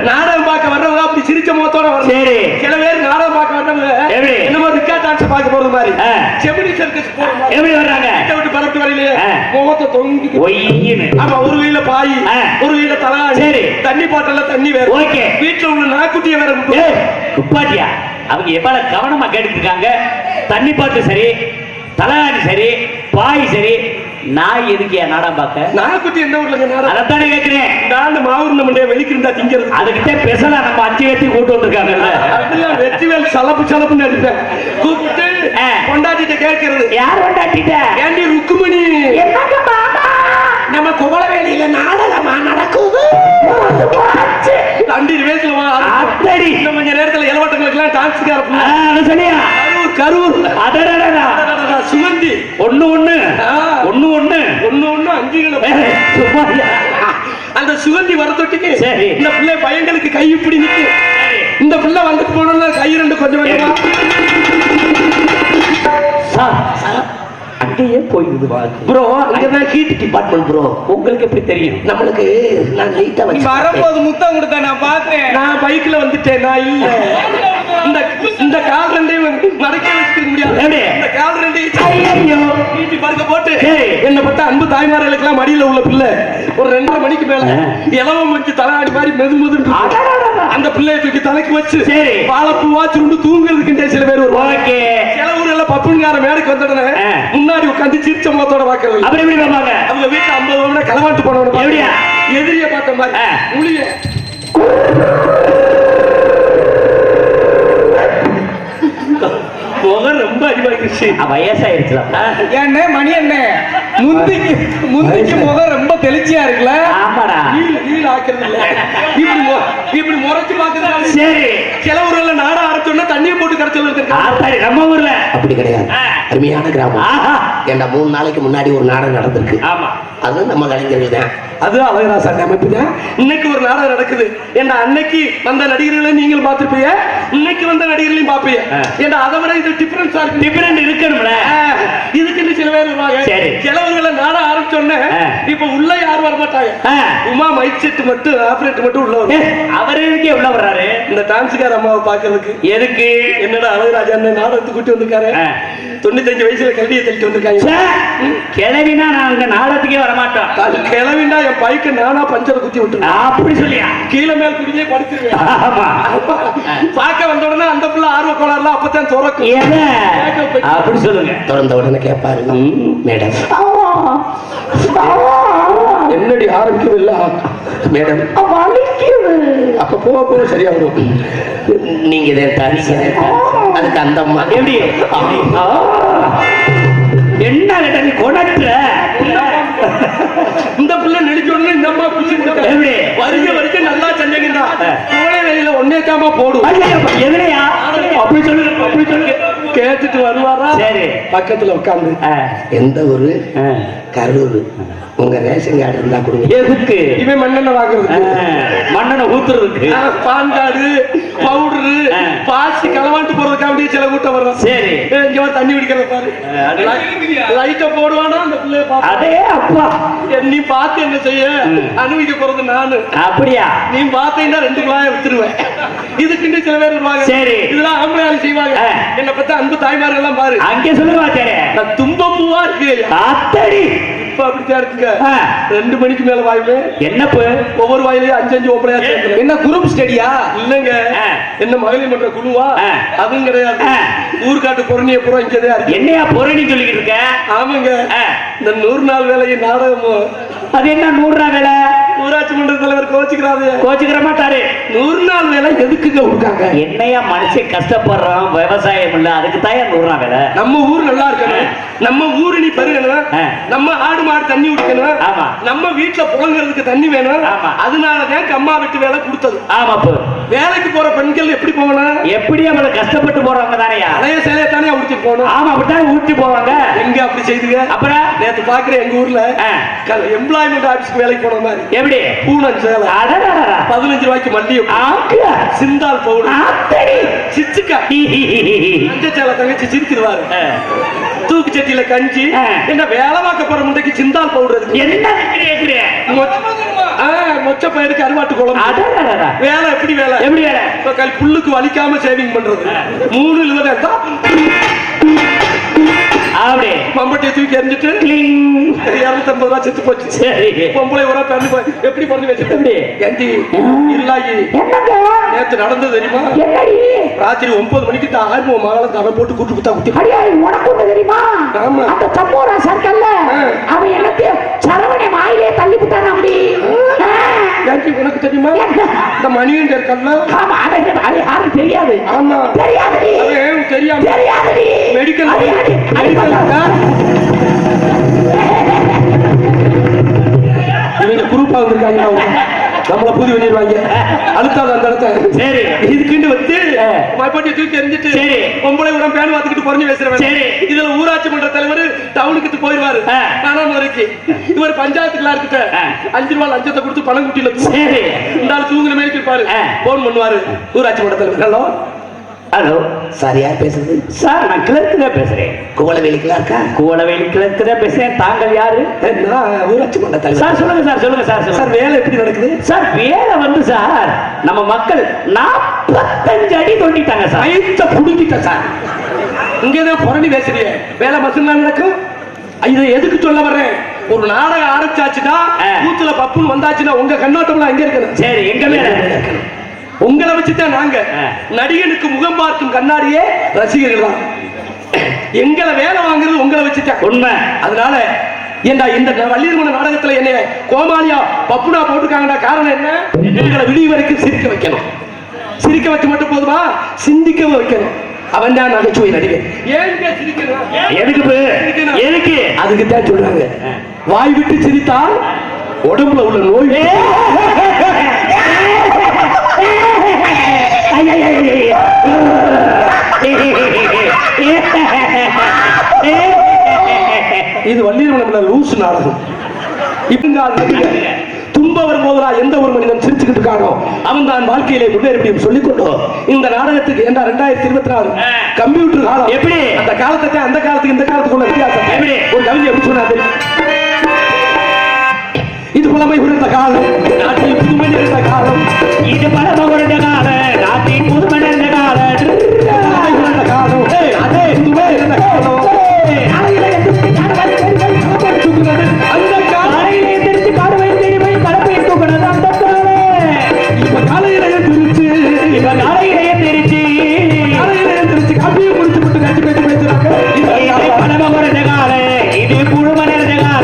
நாடகம் பார்க்க வர்றவங்க அப்படி சிரிச்ச முகத்தோட வர. சரி, சில பேர் நாடகம் பார்க்க வர்றவங்க என்னமோ ரிக்கா டான்ஸ் பார்க்க போறது மாதிரி செமினி சர்க்கஸ் போறது எப்படி வர்றாங்க, விட்டு பரப்பிட்டு வரையிலே முகத்தை தொங்கி ஒய்யின்னு. ஆமா, ஒரு வீல பாய் ஒரு வீல தலகாணி. சரி, தண்ணி பாட்டெல்லாம் தண்ணி வேற. ஓகே, வீட்டுல உள்ள நாக்குட்டிய வேற குப்பாட்டியா. அவங்க எவ்வளவு கவனமா கேட்டுருக்காங்க. தண்ணி பாட்டு சரி, தலகாணி சரி, பாய் சரி, நான் எதுக்கு என் நாடா பார்க்க நாகக்குட்டி எந்த ஊர்லங்க நாடகம்? அதைத்தானே கேட்கிறேன். நான் மாவூர் நம்மளுடைய வெளிக்கிருந்தா திங்கிறது. அதுகிட்ட பேசலாம். நம்ம 5 பேர்த்தையும் கூட்டு வந்திருக்காங்கல்ல. அதெல்லாம் வெற்றிவேல் சலப்புன்னு அடிப்பேன். கூப்பிட்டு கொண்டாட்டிட்ட கேட்கறது. யார் கொண்டாட்டிட்ட? ஏண்டி ருக்குமணி, என்னங்க மாமா, நம்ம குவளவேலியில நாடகமா நடக்குது. 2 வயசுல அத்தடி இன்னும் கொஞ்ச நேரத்துல இளவட்டங்களுக்கு எல்லாம் டான்ஸ்கார அது சரியா? கரூர் அதடடடா சுகந்தி ஒண்ணு 5 சும்மாரியா? அந்த சுகந்தி வரத்தொட்டிக்கு சரி. இந்த பிள்ளை பையங்களுக்கு கை இப்படி நிக்கு. இந்த பிள்ளை வந்துட்டு போனோம்னா கை 2 கொஞ்சம் கொஞ்சமா அங்கேயே போயிடுது. ப்ரோ அங்கதான் ஹீட் டிபார்ட்மெண்ட் ப்ரோ. உங்களுக்கு எப்படி தெரியும்? நம்மளுக்கு நான் லைட்டா வச்சு வரும்போது முத்தம் கொடுத்த நான் பார்த்தேன். நான் பைக்ல வந்துட்டேன். நான் இல்ல. இந்த கால் 2 மடக்க வச்சுக்க முடியாது. இந்த கால் 2 நீட்டி பறக்க போட்டு என்ன பட்ட அன்பு தாய்மார்களுக்கு எல்லாம் மடியில உள்ள பிள்ளை ஒரு 2:30 மணிக்கு மேல இளவம் வச்சு தலையாடி மாதிரி மெது அந்த பிள்ளையை தூக்கி தலைக்கு வச்சு வாழைப்பூவா சுருண்டு தூங்குறதுக்கு சில பேர் வருவாங்க. சில ஊர்ல பப்புன்கார மேடைக்கு வந்துடுறேன் முன்னாடி உட்காந்து சிரிச்ச முகத்தோட பாக்குறது. அப்படி எப்படி பார்ப்பாங்க? அவங்க வீட்டுல 50 களவாட்டு போனவங்க எதிரிய பார்த்த மாதிரி உளிய முகம் ரொம்ப அடிவாகிடுச்சு. வயசாயிருச்சுல. ஏன்னே மணி அண்ணே முந்திக்கு முகம் ரொம்ப தெளிச்சியா இருக்குல்ல? ஆமாடா. நீல் ஆக்குறது இல்ல. இப்படி முறைச்சு பாக்குறது. சரி. சில ஊர்ல நாட ஆரம்பிச்சோம்னா தண்ணியை போட்டு கரைச்சல் நம்ம ஊர்ல அப்படி கிடையாது. அருமையான கிராமம். ஏன்னா 3 நாளைக்கு முன்னாடி ஒரு நாடகம் நடந்திருக்கு. ஆமா, அது நம்ம கலைஞர்கள் தான். அது அழகராசன் அமைப்பு தான். இன்னைக்கு ஒரு நாடகம் நடக்குது. ஏன்னா அன்னைக்கு வந்த நடிகர்களை நீங்கள் பார்த்திருப்பீங்க, இன்னைக்கு வந்த நடிகர்களையும் பார்ப்பீங்க. ஏன்னா அதை விட இது டிஃபரண்ட் இருக்கணும்ல. இதுக்கு சில பேர் வருவாங்க. சிலவர்களை நாட ஆரம்பிச்சோன்னே இப்ப உள்ள யாரும் வரமாட்டாங்க. உமா மைக் செட் மட்டும் ஆபரேட் மட்டும் உள்ள வரும். அவர் எதுக்கே உள்ள வர்றாரு? இந்த டான்ஸுக்கார அம்மாவை பாக்குறதுக்கு. எதுக்கு? என்னடா அழகராஜா நாடகத்துக்கு கூட்டி வந்திருக்காரு. 95 வயசுல கல்வியை தள்ளிட்டு வந்திருக்காங்க. கிளவினா நாங்க நாடகத்துக்கே வரமாட்டோம். கிளவிண்டா என் பைக்கு நானா பஞ்சரை குத்தி விட்டுருவேன். அப்படி சொல்லியா? கீழே மேல் குடியே படுத்துருவேன். பார்க்க வந்த உடனே அந்த பிள்ளை ஆர்வ கோளாறுல அப்பதான் துறக்கும். அப்படி சொல்லுங்க. திறந்த உடனே கேட்பாரு, மேடம் என்னடி ஆரம்பிக்கவே இல்ல மேடம் அப்ப போக சரியா வரும். நீங்க அதுக்கு அந்த அம்மா எப்படி என்ன கேட்ட நீ கொடற்ற இந்த பிள்ளை நெளிச்ச உடனே இந்த அம்மா எப்படி வருஷ நல்லா செஞ்சீங்கன்னா கோலை வெளியில ஒன்னே தாமா போடும். எதுலையா? அப்படி சொல்லு கேட்டுட்டு வருவாரா? சரி. பக்கத்துல உட்கார்ந்து எந்த ஊரு? கரூர். உங்க ரேஷன் கார்டு இருந்தா கொடுங்க. எதுக்கு? இவன் மண்ணெண்ணெய் வாங்குறது, மண்ணெண்ணெய் ஊத்துறதுக்கு, பான் கார்டு, பவுடரு, பாசி களவாண்டு போறதுக்காக சில கூட்டம் வரும். சரி. இங்க தண்ணி குடிக்கிறத பாரு. லைட்ட போடுவானா அந்த பிள்ளைய பாத்து. அதே அப்பா நீ பார்த்து என்ன செய்ய? அனுபவிக்க போறது நானு. அப்படியா? நீ பார்த்தீங்கன்னா 2 குழாயை வித்துருவேன். இதுக்கு சில பேர் வருவாங்க. சரி. இதெல்லாம் ஆம்பளையாளி செய்வாங்க. என்ன பத்தி அன்பு தாய்மார்கள் எல்லாம் பாரு. அங்கே சொல்லுவா. சரி. தும்ப பூவா இருக்கு. அத்தடி இப்ப அப்படித்தான் இருக்குங்க. 2 மணிக்கு மேல வாய்ப்பு. என்னப்பு? ஒவ்வொரு வாயிலையும் 5 ஓப்பனையா சேர்த்து. என்ன குரூப் ஸ்டடியா? இல்லங்க. என்ன மகளிர் மன்ற குழுவா? அதுவும் கிடையாது. ஊர்காட்டு பொறணிய பூரா இங்கதே இருக்கு. என்னையா பொறணி சொல்லிக்கிட்டு இருக்க? ஆமாங்க. இந்த 100 நாள் வேலையை நாடகமும். அது என்ன 100 நாள் வேலை? ஊராட்சி மன்ற தலைவர் கோச்சுக்கிற மாட்டாரு. 100 நாள் வேலை எதுக்குங்க கொடுக்காங்க? என்னையா மனுஷன் கஷ்டப்படுறோம், விவசாயம் இல்ல, அதுக்கு தான் 100 நாள் வேலை. நம்ம ஊர் நல்லா இருக்கணும், நம்ம ஊரு நீ பெருகணும், நம்ம ஆடு மாடு தண்ணி குடிக்கணும், நம்ம வீட்டுல புழங்குறதுக்கு தண்ணி வேணும். அதனாலதான் அம்மா வீட்டு வேலை கொடுத்தது. ஆமா. வேலைக்கு போற பெண்கள் எப்படி போகணும்? எப்படி அவளை கஷ்டப்பட்டு போறவங்க தானேயா? பழைய சேலையை தானே உடுத்தி போகணும். ஆமா, அப்படித்தான் ஊட்டி போவாங்க. எங்க அப்படி செய்துங்க? அப்புறம் நேத்து பாக்குறேன் எங்க ஊர்ல எம்ப்ளாய்மெண்ட் ஆபீஸ்க்கு வேலைக்கு போன மாதிரி. எப்படி? பூனன் சேலை 15 ரூபாய்க்கு மல்லிகை, சிந்தால் பவுடர், சிச்சுக்கா சேலை தங்கச்சி சிரிச்சிருவாரு. தூக்கு சட்டியில கஞ்சி. என்ன வேலை பார்க்க போற முண்டைக்கு சிந்தால் பவுடர் என்ன மொச்ச பயிருக்கு அருவாட்டு குழம்பு. வேலை எப்படி வேலை? எப்படி வேலை? புல்லுக்கு வலிக்காம சேவிங் பண்றது. 3 அப்படி மம்பட்டியை தூக்கி எறிஞ்சிட்டு 250 ரூபாய் செத்து போச்சு. சரி. பொம்பளை ஒரு எப்படி பண்ணி வச்சுட்டு இல்லாயி நேத்து நடந்தது தெரியுமா? என்னடி ராத்திரி 9 மணிக்கு தான் ஆர்வம் மகள தடை போட்டு கூட்டு குத்தா குத்தி. அடியாய் உனக்கு ஒண்ணு தெரியுமா? ஆமா. அந்த சம்போரா சர்க்கல்ல அவன் எல்லாத்தையும் சரவணை வாயிலே தள்ளி விட்டான் அப்படி. யாருக்கு உனக்கு தெரியுமா? இந்த மணியன் இருக்கல்ல. ஆமா அது யாரும் தெரியாது. ஆமா தெரியாது. அவன் தெரியாம தெரியாதுடி. மெடிக்கல் இவங்க குரூப்பா வந்திருக்காங்க நம்மள புதி பண்ணிடுவாங்க. அடுத்தாது அந்த இடத்த சரி இதுக்குண்டு வந்து மறுபடியும் தூக்கி எறிஞ்சிட்டு சரி பொம்பளை உடம்பு பேன் வாத்துக்கிட்டு குறைஞ்சு பேசுறேன். சரி இதுல ஊராட்சி மன்ற தலைவர் டவுனுக்கு போயிடுவாரு பணம் வரைக்கும். இவர் பஞ்சாயத்துக்குள்ள இருக்கிட்ட 5 ரூபாய் லஞ்சத்தை கொடுத்து பணம் குட்டியில சரி இந்த ஆள் தூங்குற மாதிரி இருப்பாரு. போன் பண்ணுவாரு ஊராட்சி மன்ற தலைவர். ஹலோ ஹலோ சார், யார் பேசுறது? சார் நான் கிளர்க்கு தான் பேசுறேன். கோலவேலி கிளார்க்கா? கோலவேலி கிளர்க்கு தான் பேசுறேன். தாங்கள் யாரு? நான் ஊராட்சி மன்ற தலைவர். சார் சொல்லுங்க சார், சொல்லுங்க சார். சார் வேலை எப்படி நடக்குது? சார் வேலை வந்து சார் நம்ம மக்கள் 45 அடி தோண்டிட்டாங்க சார். ஐத்த புடுங்கிட்ட சார். இங்கதான் புரணி பேசுறீங்க. வேலை மசூல் நடக்கும். இதை எதுக்கு சொல்ல வர்றேன்? ஒரு நாடகம் ஆரம்பிச்சாச்சுன்னா கூத்துல பப்புன்னு வந்தாச்சுன்னா உங்க கண்ணோட்டம்லாம் எங்க இருக்கணும்? சரி எங்க மேல உங்களை வச்சுதான் நாங்க நடிகனுக்கு முகம் பார்க்கும் கண்ணாடியே ரசிகர்கள் தான். எங்களை வேலை வாங்குறது உங்களை வச்சுதான் உண்மை. அதனால ஏண்டா இந்த வள்ளியர்மன நாடகத்துல என்ன கோமாளியா பப்புனா போட்டுருக்காங்கடா. காரணம் என்ன? உங்களை விடிய வரைக்கும் சிரிக்க வைக்கணும். சிரிக்க வச்சு மட்டும் போதுமா, சிந்திக்க வைக்கணும். அவன் தான் நகைச்சுவை நடிகர். ஏன் சிரிக்கணும்? எதுக்கு? அதுக்கு தான் சொல்றாங்க, வாய் விட்டு சிரித்தால் உடம்புல உள்ள நோய். இது வள்ளியர்மன லூசு நாடகம். துன்ப வரும்போதா எந்த ஒரு மனிதன் சிரிச்சுக்கிட்டு இருக்கானோ அவன் தான் வாழ்க்கையிலே முன்னேற முடியும் சொல்லிக்கொண்டோம். இந்த நாடகத்துக்கு ஏண்டா 2024 கம்ப்யூட்டர் காலம். எப்படி அந்த காலத்தை அந்த காலத்துக்கு இந்த காலத்துக்குள்ள வித்தியாசம் எப்படி? ஒரு கவிதை எப்படி சொன்னா தெரியும்? இது புலமை உணர்ந்த காலம், நாட்டில் புதுமை நிறைந்த காலம். இது பழமை உணர்ந்த காலம், நாட்டில் புதுமை நிறைந்த காலம். புதுமை உணர்ந்த காலம், அதே புதுமை நிறைந்த காலம். அந்த காலையிலே திருச்சி காடு வைத்து கலப்பை தூக்கினது அந்த காலம். இப்ப காலையிலேயே திருச்சி, இப்ப காலையிலேயே திருச்சி, காலையிலேயே திருச்சி காப்பியை முடிச்சு விட்டு கட்சி பேச்சு பேசுறாங்க. இது பழமை உணர்ந்த காலம், இது புதுமை நிறைந்த காலம்.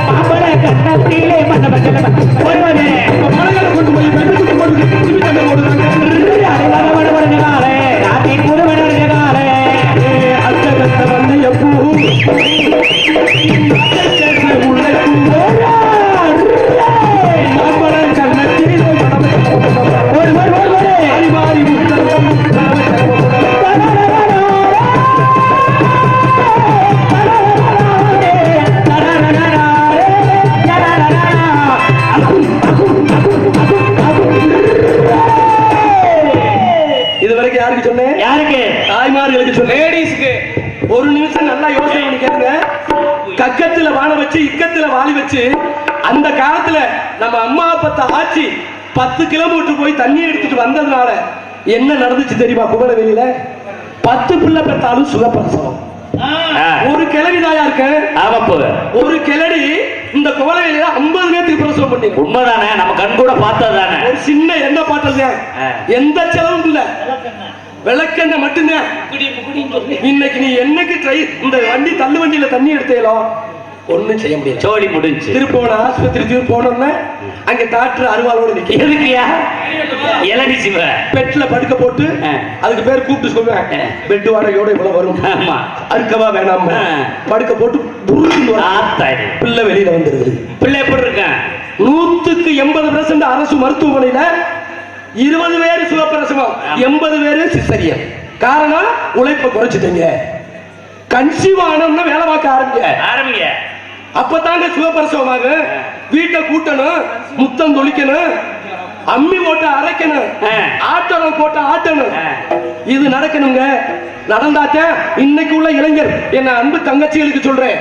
மாம்பழ கண்ண வாளி வச்சு அந்த காலத்துல நம்ம அம்மா அப்பத்த ஆட்சி 10 கிலோமீட்டர் போய் தண்ணி எடுத்துட்டு வந்ததுனால என்ன நடந்துச்சு தெரியுமா? குவளவெளியில 10 பிள்ளை பெற்றாலும் சுகப்பிரசவம். ஒரு கிழவி தாயா இருக்க, ஒரு கிழடி இந்த குவளவெளியில 50 பேருக்கு பிரசவம் பண்ணி. உண்மைதானே, நம்ம கண் கூட பார்த்ததுதானே. ஒரு சின்ன எண்ணெய் பாட்டல், எந்த செலவும் இல்ல, விளக்கெண்ணெய் மட்டும்தான். இன்னைக்கு நீ என்னைக்கு இந்த வண்டி தள்ளு வண்டியில தண்ணி எடுத்தேலோ ஒண்ணும் செய்ய முடியாது. சோழி முடிஞ்சு திருப்போன ஆஸ்பத்திரி போனோம்னா அங்க டாக்டர் அருவாளோட நிக்க. எதுக்கியா இளநி சிவ பெட்ல படுக்க போட்டு அதுக்கு பேர் கூப்பிட்டு சொல்லுவேன், பெட் வாடகையோட இவ்வளவு வரும், அறுக்கவா வேணாம், படுக்க போட்டு பிள்ளை வெளியில வந்துருது. பிள்ளை எப்படி இருக்க? 100% அரசு மருத்துவமனையில 20 பேர் சுகப்பிரசவம், 80 பேரு சிசரியன். காரணம் உழைப்பை குறைச்சிட்டீங்க. கன்சீவ் ஆனோம்னா வேலை பார்க்க ஆரம்பிங்க. அப்பதாங்க சுகப்பிரசவமாக. வீட்டை கூட்டணும், முத்தம் தொளிக்கணும், அம்மி போட்டு அரைக்கணும், ஆட்டணும் போட்டு ஆட்டணும். இது நடக்கணுங்க. நடந்தாச்ச இன்னைக்கு உள்ள இளைஞர், என்ன அன்பு தங்கச்சிகளுக்கு சொல்றேன்,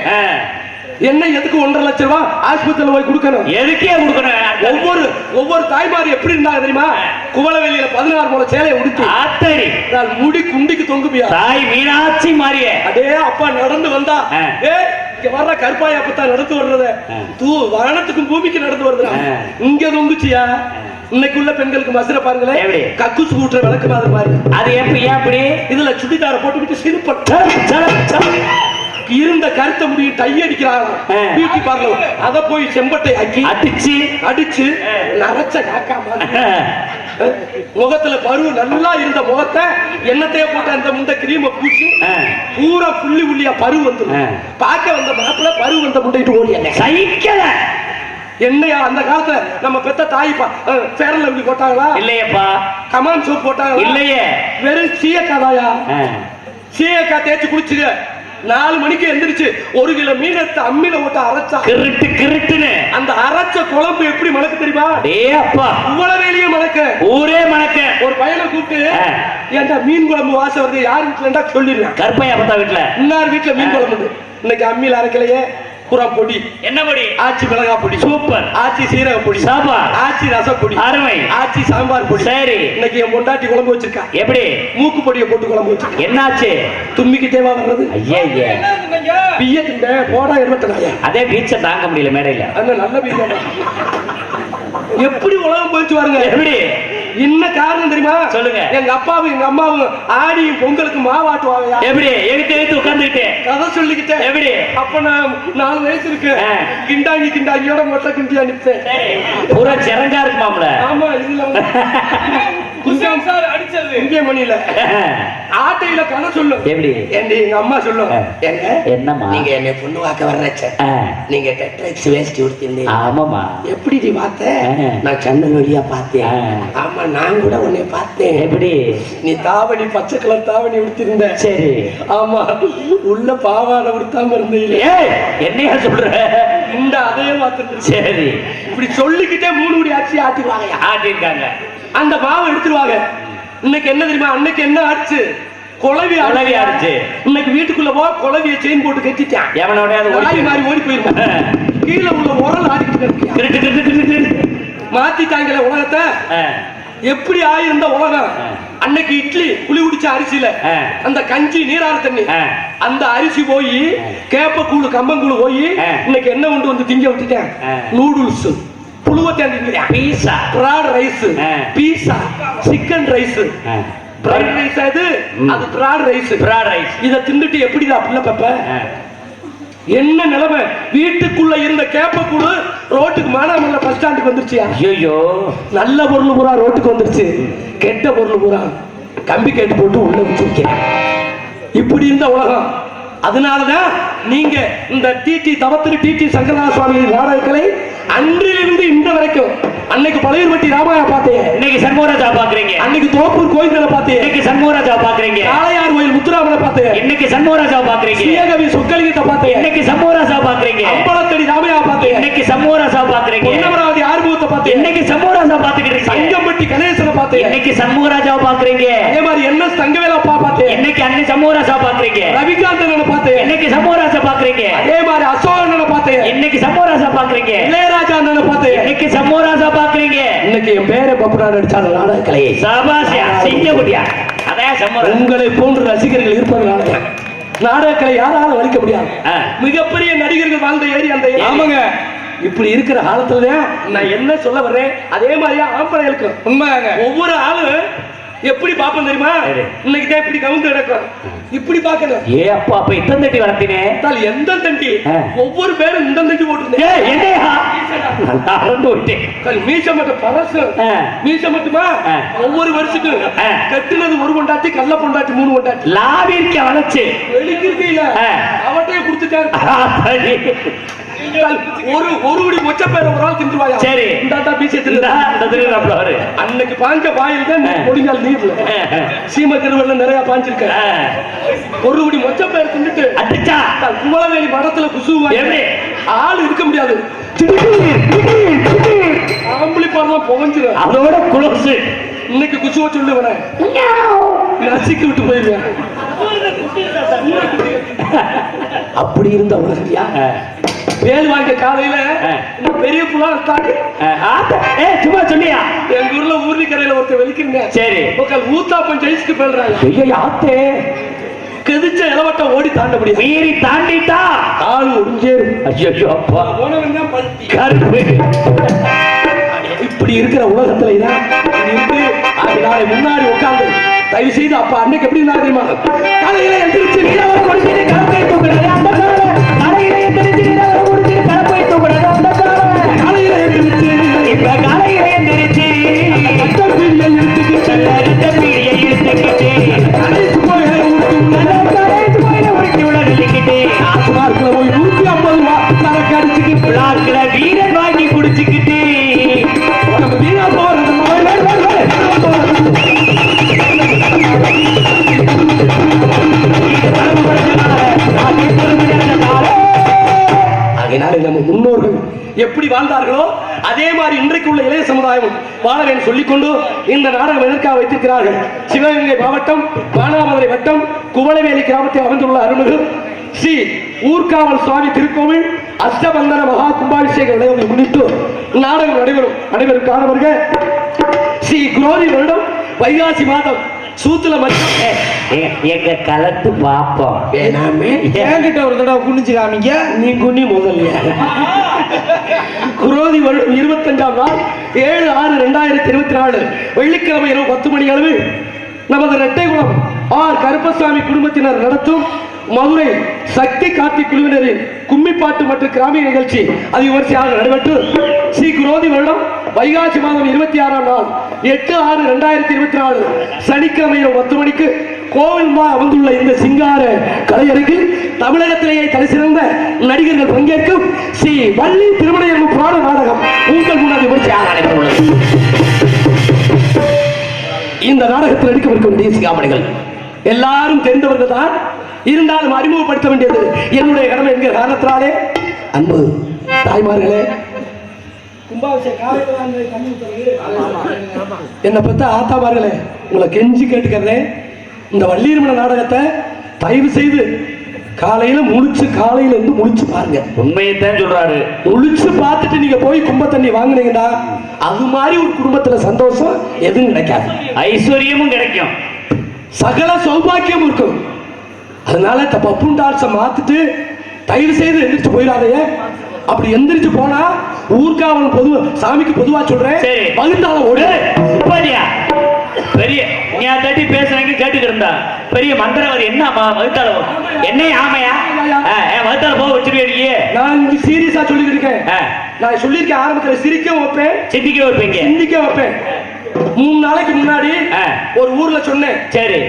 என்ன எதுக்கு 1.5 லட்சம் ரூபாய் ஆஸ்பத்திரியில போய் கொடுக்கணும்? எதுக்கே கொடுக்கணும்? ஒவ்வொரு தாய்மாரி எப்படி இருந்தாங்க தெரியுமா? குவளவெளியில 16 போல சேலையை உடுத்தி ஆத்தடி முடி குண்டிக்கு தொங்குபியா தாய் மீனாட்சி மாறிய அதே அப்பா நடந்து வந்தா, இங்க வர்ற கருப்பாய் அப்பத்தான் நடந்து வர்றத வானத்துக்கும் பூமிக்கு நடந்து வருது. இங்க தொங்குச்சியா? இன்னைக்கு உள்ள பெண்களுக்கு மசுர பாருங்களேன், கக்குசு கூட்டுற விளக்கு மாதிரி பாரு. அது எப்படி இதுல சுடிதார போட்டுக்கிட்டு சிறுப்பட்ட இருந்த கருத்த முடியும் டை அடிக்கிறாங்க பியூட்டி பார்லர். அத போய் செம்பட்டை ஆக்கி அடிச்சு நரைச்ச காக்கா மாதிரி முகத்துல பரு நல்லா இருந்த முகத்தை எண்ணத்தையே போட்டு அந்த முண்டை கிரீம பூசி பூரா புள்ளி புள்ளியா பரு வந்துடும். பார்க்க வந்த மாப்பிள்ள பரு வந்த முண்டைட்டு ஓடி சைக்கிள என்னையா? அந்த காலத்துல நம்ம பெத்த தாய் ஃபேர் லவ்லி போட்டாங்களா? இல்லையப்பா. கமான் சோப் போட்டாங்களா? இல்லையே. வெறும் சீயக்காதாயா? சீயக்கா தேய்ச்சி குளிச்சுங்க. 4 மணிக்கு எந்திரிச்சு 1 கிலோ மீன் எடுத்து அம்மியில போட்டு அரைச்சா கிருட்டுன்னு அந்த அரைச்ச குழம்பு எப்படி மணக்கு தெரியுமா? உவளவேலியே மணக்க, ஊரே மணக்க. ஒரு பையனை கூப்பிட்டு, ஏன்டா மீன் குழம்பு வாசம் வருது, யார் வீட்டுல சொல்லிடுறேன். கருப்பையா பார்த்தா வீட்டுல இன்னார் வீட்டுல மீன் குழம்பு. இன்னைக்கு அம்மியில அரைக்கலையே, புறா பொடி, என்ன பொடி? ஆச்சி மிளகா பொடி, சூப்பர். ஆச்சி சீரக பொடி, சாம்பார், ஆச்சி ரச பொடி, அருமை, ஆச்சி சாம்பார் பொடி. சரி, இன்னைக்கு என் பொண்டாட்டி குழம்பு வச்சிருக்கா. எப்படி? மூக்கு பொடியை போட்டு குழம்பு வச்சிருக்கா. என்னாச்சு? தும்மிக்கிட்டேவா வர்றது? ஐயா பிய திண்ட போடா 24. அதே பீச்சை தாங்க முடியல மேடையில. அந்த நல்ல பீச்ச எப்படி உலகம் போயிட்டு வாருங்க. எப்படி? என்ன காரணம் தெரியுமா? சொல்லுங்க. எங்க அப்பாவும் எங்க அம்மாவும் ஆடியும் பொங்கலுக்கு மாவாட்டுவாங்க. எப்படி? எடுத்து உட்கார்ந்துட்டு கதை சொல்லிக்கிட்டேன். எப்படி? அப்ப நான் 4 வயசு இருக்கு. கிண்டாங்கியோட மொட்டை கிண்டியா நிப்பேன். பூரா சிறங்கா இருக்குமாம்ல. ஆமா, இதுல அடிச்சது இங்கே மணியில ஆட்டையில கதை சொல்லும். எப்படி? எங்க அம்மா சொல்லும், என்னம்மா நீங்க என்ன பொண்ணு வாக்க வர்றச்ச, நீங்க டெட்ரெக்ஸ் வேஸ்ட் உடுத்திருந்தீங்க. ஆமாமா. எப்படி நீ பார்த்த? நான் சன்னல் வழியா பார்த்தேன். ஆமா, நான் கூட உன்னை பார்த்தேன். எப்படி? நீ தாவணி பச்சை கலர் தாவணி உடுத்திருந்த. சரி. ஆமா, உள்ள பாவாடை உடுத்தாம இருந்தீங்க. என்னையா சொல்ற? இந்த அதையே பார்த்துட்டு. சரி, இப்படி சொல்லிக்கிட்டே 3 முடி ஆட்சி ஆட்டிடுவாங்க. ஆட்டிருக்காங்க. அந்த மாவை எடுத்துருவாங்க. இன்னைக்கு என்ன தெரியுமா? அன்னைக்கு என்ன ஆச்சு? குழவி ஆச்சு. இன்னைக்கு வீட்டுக்குள்ள போ, குழவிய செயின் போட்டு கட்டிட்டான். எவனோட மாறி ஓடி போயிருக்கான். கீழே உள்ள உரல் ஆடிக்கிட்டு மாத்திட்டாங்களே உலகத்தை. எப்படி ஆயிருந்த உலகம்? அன்னைக்கு இட்லி புளி குடிச்ச அரிசியில அந்த கஞ்சி நீராறு தண்ணி, அந்த அரிசி போய் கேப்பக்கூழு கம்பங்கூழு போய் இன்னைக்கு என்ன கொண்டு வந்து திங்க விட்டுட்டேன்? நூடுல்ஸ், பீஸா, பிராட் ரைஸ், பீஸா, சிக்கன் ரைஸ், பிரைட் ரைஸ். அது பிராட் ரைஸ். இத தின்னுட்டு எப்படிதான் பிள்ளை பப்ப? என்ன நிலைமை? வீட்டுக்குள்ள இருந்த கேப்பக்கூழு ரோட்டுக்கு மானாமல்ல பஸ் ஸ்டாண்டுக்கு வந்துருச்சியா? ஐயோ, நல்ல பொருள் பூரா ரோட்டுக்கு வந்துருச்சு, கெட்ட பொருள் பூரா கம்பி கேட்டு போட்டு உள்ள வச்சிருக்கேன். இப்படி இருந்த உலகம். அதனாலதான் நீங்க இந்த டிடி சங்கரநாத சுவாமி நாடகங்களை அன்றிலிருந்து இன்று வரைக்கும், அன்னைக்கு பழையர்பட்டி ராமாயா பார்த்தேன், இன்னைக்கு சண்முகராஜா பாக்குறீங்க. அன்னைக்கு தோப்பூர் கோயில்களை பார்த்தேன், இன்னைக்கு சண்முகராஜா பாக்குறீங்க. காளையார் கோயில் முத்துராமனை பார்த்தேன், இன்னைக்கு சண்முகராஜா பாக்குறீங்க. சீயகவி சொக்கலிங்கத்தை பார்த்தேன், இன்னைக்கு சண்முகராஜா பாக்குறீங்க. அம்பலத்தடி ராமையா பார்த்தேன், இன்னைக்கு சண்முகராஜா பாக்குறீங்க. பொன்னமராவதி ஆறுமுகத்தை பார்த்தேன், இன்னைக்கு சண்முகராஜா பாத்துக்கிட்டு. சங்கம்பட்டி கணேசனை பார்த்தேன். இன்னைக்கு சண்முகராஜாவை பாக்குறீங்க. அதே மாதிரி என்ன தங்கவேல பார்த்தேன். இன்னைக்கு அண்ணன் சண்முகராஜா பாக்குறீங்க. ரவிகாந்தன் பார்த்தேன். இன்னைக்கு சண்முகராஜா பாக்குறீங்க. அதே மாதிரி அசோகன் பார்த்தேன். இன்னைக்கு சண்முகராஜா பாக்குறீங்க. இளையராஜா அண்ணன் பார்த்தேன். இன்னைக்கு சண்முகராஜா பாக்குறீங்க. இன்னைக்கு என் பேரை பப்புனா நடிச்சாங்க நாடக கலையை. சபாஷியா சிங்கப்பட்டியா அதான் சண்முகராஜா. உங்களை போன்ற ரசிகர்கள் இருப்பதனால நாடகங்களை யாராலும் வலிக்க முடியாது. ஆ. மிகப்பெரிய நடிகர்கள் வாழ்ந்த ஏரி அந்த ஏரி. ஆமாங்க. இப்படி இருக்கிற காலத்துல நான் என்ன சொல்ல வர்றேன், அதே மாதிரியா ஆம்பளைகளுக்கு உண்மையாங்க. ஒவ்வொரு ஆளு எப்படி பாப்போம் தெரியுமா? சரி. இன்னைக்கு தான் இப்படி கவுந்து கிடக்கும், இப்படி பாக்கணும். ஏ அப்பா அப்ப இத்தனை தட்டி வளர்த்தினே எந்த தண்டி ஆ. ஒவ்வொரு பேரும் இந்த தண்டி போட்டு ஏ என்னையா நான் அறந்து விட்டேன். மீச மட்டும் பரசு ஆ. மீச மட்டுமா ஆ. ஒவ்வொரு வருஷத்துக்கு ஆ. கட்டுனது ஒரு கொண்டாட்டி, கள்ள பொண்டாட்டி 3 கொண்டாட்டி லாவிற்கு வளைச்சு வெளிக்கிருக்கே இல்ல ஆ. அவட்டையே கொடுத்துட்டாரு. சரி. ஒரு குடி மொச்ச பேர ஒரு ஆள் தின்றுவாயா? சரி. இந்தாட்டா பீச இந்த திருவிழாப்புல வரு. அன்னைக்கு பாஞ்ச பாயில் தான் ஆ. பொடிங்கால் நீர்ல சீம திருவள்ள நிறைய பாஞ்சிருக்க. ஆ. ஒரு குடி மொச்ச பேர் தின்னுட்டு அடிச்சா குமலவேலி மடத்துல குசுவாங்க. எப்படி? ஆள் இருக்க முடியாது. ஆம்பளி பாடலாம் புகஞ்சிடும். அதோட குளோஸ். இன்னைக்கு குசுவ சொல்லுவன நசிக்கு விட்டு போயிருவேன். அப்படி இருந்த உலகியா வேல் வாங்க காலையில பெரிய புலா ஸ்டார்ட். சும்மா சொன்னியா? எங்க ஊர்ல ஊர்லிக்கரையில ஒருத்தர் வெளிக்கிறீங்க. சரி. ஊத்தாப்பம் ஜெயிச்சுக்கு போயிடுறாங்க. ஐயா ஆத்தே கதிச்ச இளவட்ட ஓடி தாண்ட முடியும். மீறி தாண்டிட்டா கால் ஒடிஞ்சேரும். ஐயோ அப்பா போனவன் தான் பல்டி. கருப்பு. இப்படி இருக்கிற உலகத்துல இதான் இருந்து நாளை முன்னாடி உட்கார்ந்து தயவு செய்து அப்ப அன்னைக்கு எப்படி இருந்தா தெரியுமா? காலையில எந்திரிச்சு நீராவ கொடுத்து கலப்பை தூக்குறது அந்த காலம். காலையில எந்திரிச்சு நீராவ கொடுத்து கலப்பை தூக்குறது அந்த காலம். காலையில எந்திரிச்சு இப்ப காலையில எந்திரிச்சு ரத்த பீடியை இழுத்துக்கிட்டு கடைசி கோயிலை உடுத்தி உள்ள நிலைக்கிட்டு ஆத்மார்க்குள்ள போய் 150 ரூபா சரக்கு அடிச்சுக்கிட்டு விழாக்குல வீரன் வாங்கி குடிச்சுக்கிட்டு நம்ம வீணா போறது அதனால நம்ம முன்னோர்கள் எப்படி வாழ்ந்தார்களோ அதே மாதிரி இன்றைக்கு உள்ள இளைய சமுதாயம் வாழ வேண்டும் சொல்லிக்கொண்டு இந்த நாடகம் எதற்காக வைத்திருக்கிறார்கள். சிவகங்கை மாவட்டம் பானாமதுரை வட்டம் குவளவேலி கிராமத்தில் அமைந்துள்ள அருள்மிகு ஸ்ரீ ஊர்காவல் சுவாமி திருக்கோவில் அஷ்டபந்தன மகா கும்பாபிஷேக விளைவை முன்னிட்டு நாடகம் நடைபெறும் காரணவர்கள் ஸ்ரீ குரோதி வருடம் வைகாசி மாதம் சூத்துல மச்சம் எங்க கலத்து பாப்போம். என்கிட்ட ஒரு தடவை குனிச்சு காமிங்க. நீ குனி முதல்ல. குரோதி வருடம் 25ஆம் நாள் 7/6/2024 வெள்ளிக்கிழமை இரவு 10 மணி அளவில் நமது இரட்டைகுளம் ஆர் கருப்பசாமி குடும்பத்தினர் நடத்தும் மதுரை சக்தி கார்த்தி குழுவினரின் கும்மிப்பாட்டு மற்றும் கிராமிய நிகழ்ச்சி அதிவிமர்சையாக நடைபெற்று ஸ்ரீ குரோதி வருடம் வைகாசி மாதம் 26ஆம் நாள் 8/6/2024 சனிக்கிழமை 10 மணிக்கு கோவில் அமைந்துள்ள இந்த சிங்கார கலையரங்கில் தமிழகத்திலேயே தலைசிறந்த நடிகர்கள் பங்கேற்கும் ஸ்ரீ வள்ளி திருமணம் புராண நாடகம் உங்கள் முன்னாடி விமர்சையாக நடைபெற்றுள்ளது. இந்த நாடகத்தில் நடிக்கவிருக்கும் நடிகை சிகாமணிகள் எல்லாரும் தெரிந்தவர்கள் தான், இருந்தாலும் அறிமுகப்படுத்த வேண்டியது என்னுடைய கடமை என்கிற காரணத்தினாலே அன்பு தாய்மார்களே, என்னை பத்த ஆத்தாமார்களே, உங்களை கெஞ்சி கேட்டுக்கிறேன். இந்த வள்ளிருமண நாடகத்தை தயவு செய்து காலையில இருந்து முழிச்சு பாருங்க. உண்மையைத்தான் சொல்றாரு. முழிச்சு பார்த்துட்டு நீங்க போய் கும்ப தண்ணி வாங்குனீங்கன்னா அது மாதிரி ஒரு குடும்பத்துல சந்தோஷம் எதுவும் கிடைக்காது. ஐஸ்வர்யமும் கிடைக்கும், சகல சௌபாக்கியம் இருக்கும். அதனால பப்புன் டான்ஸை மாத்திட்டு தயவு செய்து எந்திரிச்சு போயிடாதே. அப்படி எந்திரிச்சு போனா ஊர்காவல் சாமிக்கு பொதுவா சொல்றேன், பகுந்தால ஓடு. பெரிய தட்டி பேசுறேன்னு கேட்டுக்கிட்டு இருந்தா பெரிய மந்திரவாதி என்ன வகுத்தால என்ன ஆமையா வகுத்தால போக வச்சிருக்கீங்க. நான் சீரியஸா சொல்லிட்டு இருக்கேன். நான் சொல்லியிருக்கேன் ஆரம்பத்தில் சிரிக்க வைப்பேன், சிந்திக்க வைப்பீங்க, சிந்திக்க வைப்பேன். 3 நாளைக்கு முன்னாடி ஒரு ஊர்ல சொன்னேன். சரி,